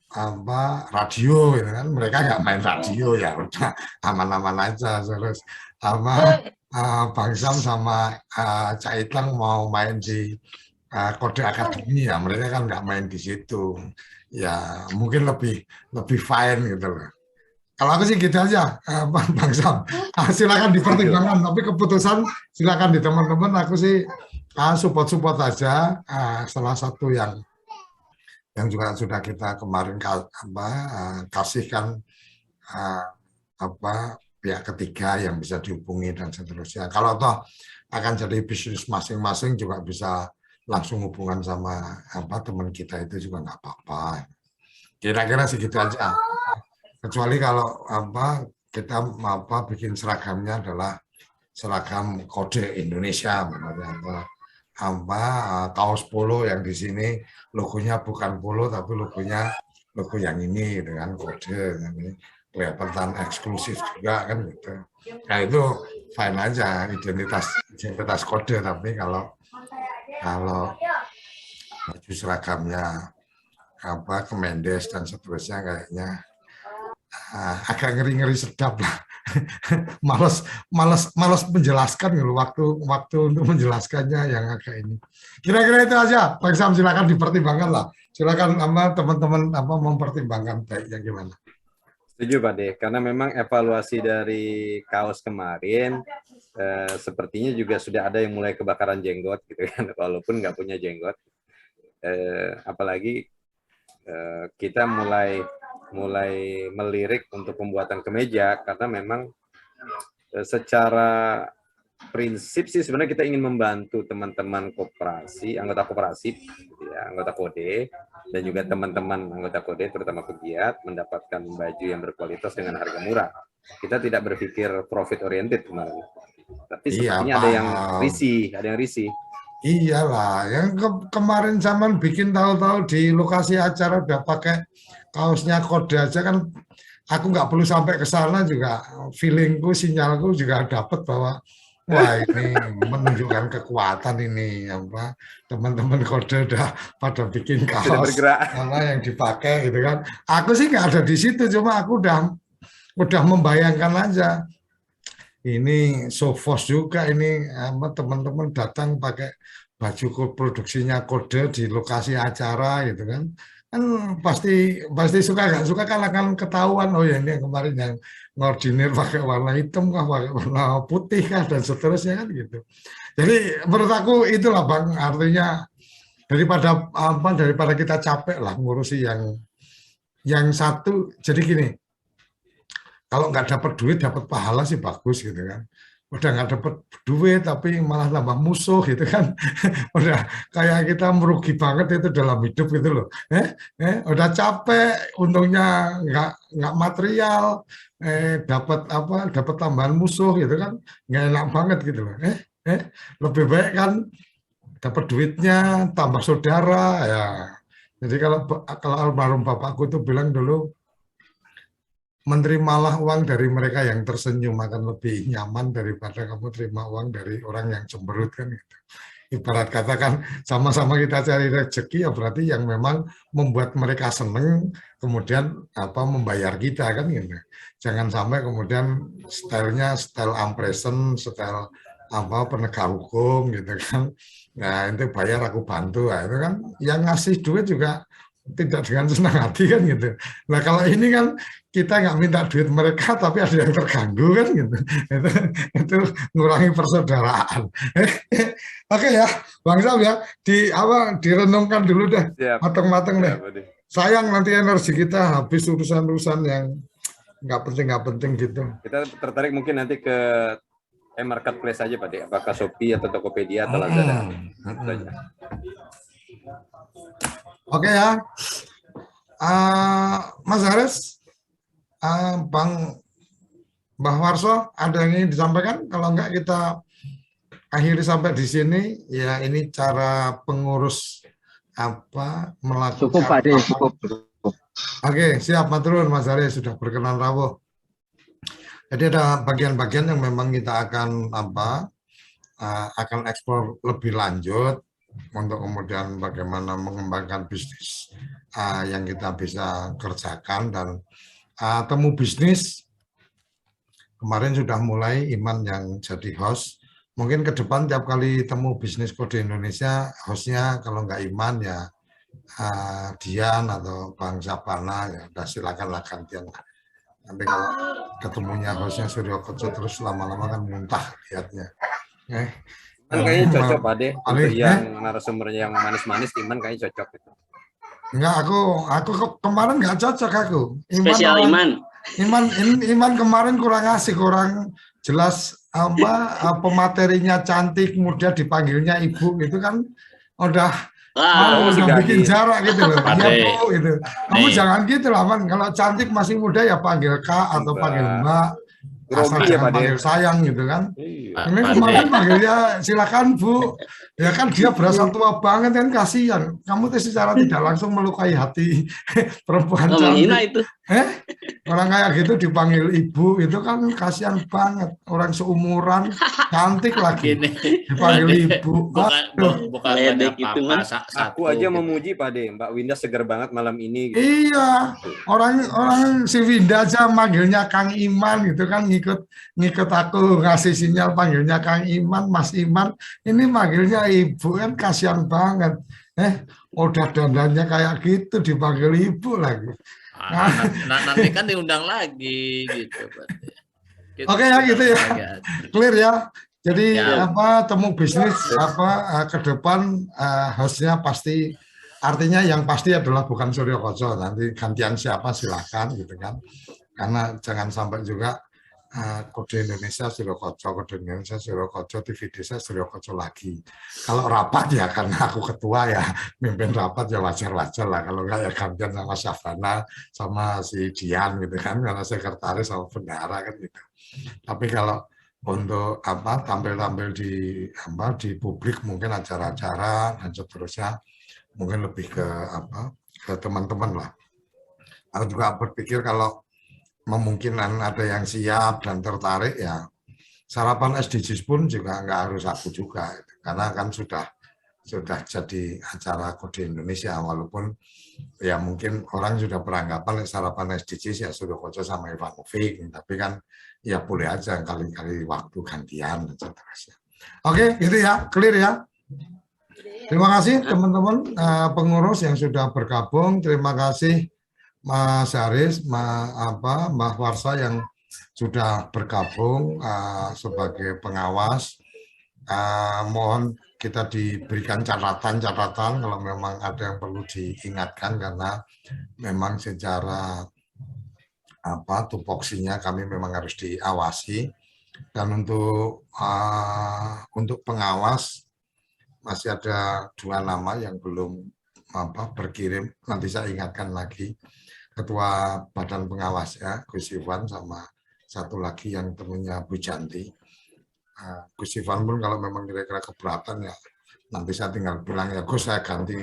radio gitu kan, mereka nggak main radio, ya udah aman-aman aja. Terus Bang Sam sama Cak Itang mau main di kode akademi, ya mereka kan nggak main di situ, ya mungkin lebih fine gitu loh. Kalau aku sih gitu aja, Bang Sam. Silakan dipertimbangkan, tapi keputusan silakan di teman-teman. Aku sih support aja. Salah satu yang juga sudah kita kemarin kasihkan pihak ketiga yang bisa dihubungi dan seterusnya. Kalau toh akan jadi bisnis masing-masing juga bisa langsung hubungan sama teman kita itu juga nggak apa-apa. Kira-kira segitu aja. Kecuali kalau kita bikin seragamnya adalah seragam kode Indonesia, kaos polo yang di sini logonya bukan polo tapi logo yang ini dengan kode, ini kelihatan eksklusif juga kan gitu. Nah itu fine aja, identitas kode. Tapi kalau baju seragamnya Kemendes dan seterusnya kayaknya agak ngeri-ngeri sedap lah. malas menjelaskan gitu, waktu untuk menjelaskannya yang agak ini. Kira-kira itu aja, Bang Sam, silakan dipertimbangkan lah. Silakan teman-teman mempertimbangkan baiknya gimana. Setuju Pak De, karena memang evaluasi dari kaos kemarin sepertinya juga sudah ada yang mulai kebakaran jenggot gitu kan, walaupun nggak punya jenggot. Apalagi kita mulai melirik untuk pembuatan kemeja karena memang secara prinsip sih sebenarnya kita ingin membantu teman-teman koperasi, anggota koperasi, ya, anggota kode, dan juga teman-teman anggota kode, terutama pegiat, mendapatkan baju yang berkualitas dengan harga murah. Kita tidak berpikir profit oriented kemarin, tapi sepertinya ada yang risih, Iyalah, yang kemarin zaman bikin tahu-tahu di lokasi acara udah pakai kaosnya kode aja kan, aku nggak perlu sampai ke sana juga, feelingku, sinyalku juga dapat bahwa wah ini menunjukkan kekuatan ini, apa teman-teman kode udah pada bikin kaos karena yang dipakai gitu kan. Aku sih nggak ada di situ, cuma aku udah membayangkan aja. Ini Sofos juga ini, teman-teman datang pakai baju produksinya kode di lokasi acara gitu kan. Kan pasti suka nggak suka kan akan ketahuan, oh ya ini yang kemarin yang ngordinir pakai warna hitam kah, pakai warna putih kah, dan seterusnya kan gitu. Jadi menurut aku itulah Bang, artinya daripada kita capek lah ngurusi yang satu. Jadi gini, kalau nggak dapat duit dapat pahala sih bagus gitu kan. Udah nggak dapat duit tapi malah nambah musuh gitu kan. Udah kayak kita merugi banget itu dalam hidup gitu loh. Udah capek, untungnya nggak material, dapat tambahan musuh gitu kan, nggak enak banget gitu loh. Lebih baik kan dapat duitnya tambah saudara ya. Jadi kalau almarhum bapakku tuh bilang dulu, menerimalah uang dari mereka yang tersenyum akan lebih nyaman daripada kamu terima uang dari orang yang cemberut kan gitu. Ibarat katakan sama-sama kita cari rezeki ya berarti yang memang membuat mereka seneng kemudian membayar kita kan gitu. Jangan sampai kemudian stylenya style ampresen, style penegak hukum gitu kan. Nah itu bayar aku bantu, nah, itu kan yang ngasih duit juga tidak dengan senang hati kan gitu. Nah kalau ini kan kita nggak minta duit mereka tapi ada yang terganggu kan gitu. Itu ngurangi persaudaraan. Oke ya, Bang Sam ya, direnungkan dulu deh, mateng-mateng deh. Sayang nanti energi kita habis urusan-urusan yang nggak penting gitu. Kita tertarik mungkin nanti ke marketplace aja Pak De, apakah Shopee atau Tokopedia atau Lazada. Oke ya, Mas Haris, Bang Warso, ada yang ingin disampaikan? Kalau enggak kita akhiri sampai di sini. Ya ini cara pengurus melakukan. Cukup Pak De, cukup. Oke, siap maturun Mas Haris, sudah berkenan rawuh. Jadi ada bagian-bagian yang memang kita akan akan eksplor lebih lanjut untuk kemudian bagaimana mengembangkan bisnis yang kita bisa kerjakan. Dan temu bisnis kemarin sudah mulai Iman yang jadi host. Mungkin ke depan tiap kali temu bisnis kode Indonesia hostnya kalau nggak Iman ya Dian atau Bang Sapana, ya udah silakan lah gantian lah. Nanti kalau ketemunya hostnya Suryo Koco terus lama-lama kan muntah lihatnya. Kayaknya cocok Pak De, untuk yang narasumbernya yang manis-manis, Iman kayaknya cocok gitu. Enggak, aku kemarin nggak cocok aku. Spesial Iman. Iman kemarin kurang asik, kurang jelas pematerinya cantik, kemudian dipanggilnya ibu gitu kan udah bikin jarak gitu loh. Ya, Bu, gitu. Kamu jangan gitu lah, Man. Kalau cantik masih muda ya panggil Kak atau panggil Mbak. Asal jangan panggil sayang gitu kan. Ini kemarin panggilnya silakan Bu. Ya kan dia berasa tua banget kan, kasihan. Kamu tuh secara tidak langsung melukai hati perempuan cantik. Itu. Orang kayak gitu dipanggil ibu itu kan kasihan banget. Orang seumuran cantik lagi dipanggil ibu. Bukan gitu kan. Aku aja memuji Pak De, Mbak Winda seger banget malam ini. Gitu. Iya, orang si Winda aja manggilnya Kang Iman gitu kan, ngikut aku ngasih sinyal panggilnya Kang Iman, Mas Iman. Ini manggilnya ibu kan kasihan banget. Udah dandannya kayak gitu dipanggil ibu lagi. Nanti kan diundang lagi gitu. Oke ya gitu ya, clear ya. Jadi temu bisnis ke depan hostnya pasti, artinya yang pasti adalah bukan Suryo Koco, nanti gantian siapa silahkan gitu kan. Karena jangan sampai juga kode Indonesia Suryo Koco, kode Indonesia Suryo Koco, TV Desa Suryo Koco lagi. Kalau rapat ya karena aku ketua ya, mimpin rapat ya wajar-wajar lah. Kalau enggak ya gantian sama Syafana, sama si Dian gitu kan, karena sekretaris sama bendahara kan gitu. Tapi kalau untuk tampil-tampil di publik mungkin acara-acara dan seterusnya mungkin lebih ke teman-teman lah. Aku juga berpikir kalau memungkinkan ada yang siap dan tertarik ya sarapan SDGs pun juga nggak harus aku juga karena kan sudah jadi acara Kode Indonesia, walaupun ya mungkin orang sudah beranggapan sarapan SDGs ya Suryo Koco sama Ivanovic, tapi kan ya boleh aja kali-kali waktu gantian dan seterusnya. Oke, gitu ya, clear ya. Terima kasih teman-teman pengurus yang sudah bergabung. Terima kasih Mas Haris, Mbak Warsa yang sudah bergabung sebagai pengawas. Mohon kita diberikan catatan-catatan kalau memang ada yang perlu diingatkan, karena memang secara tupoksinya kami memang harus diawasi. Dan untuk pengawas masih ada 2 nama yang belum berkirim, nanti saya ingatkan lagi. Ketua Badan Pengawas ya, Gus Ivan, sama satu lagi yang temunya Bu Janti. Gus Ivan pun kalau memang kira-kira keberatan ya nanti saya tinggal bilang ya Gus, saya ganti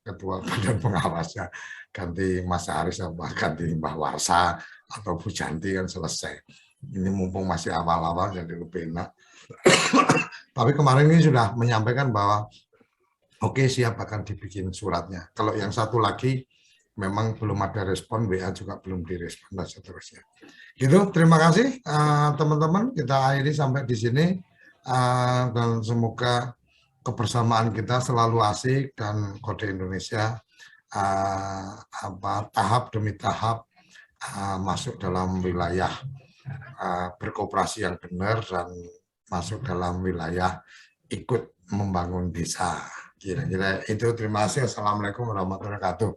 Ketua Badan Pengawas ya, ganti Mas Haris ganti Mbah Warsa atau Bu Janti kan selesai. Ini mumpung masih awal-awal jadi lebih enak. Tapi kemarin ini sudah menyampaikan bahwa oke, siap akan dibikin suratnya. Kalau yang satu lagi memang belum ada respon, WA juga belum direspon dan seterusnya. Gitu, terima kasih teman-teman. Kita akhiri sampai di sini dan semoga kebersamaan kita selalu asik dan Kode Indonesia tahap demi tahap masuk dalam wilayah berkooperasi yang benar dan masuk dalam wilayah ikut membangun desa. Kira-kira itu. Terima kasih. Assalamualaikum warahmatullahi wabarakatuh.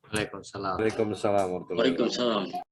Waalaikumsalam. Waalaikumsalam. Waalaikumsalam.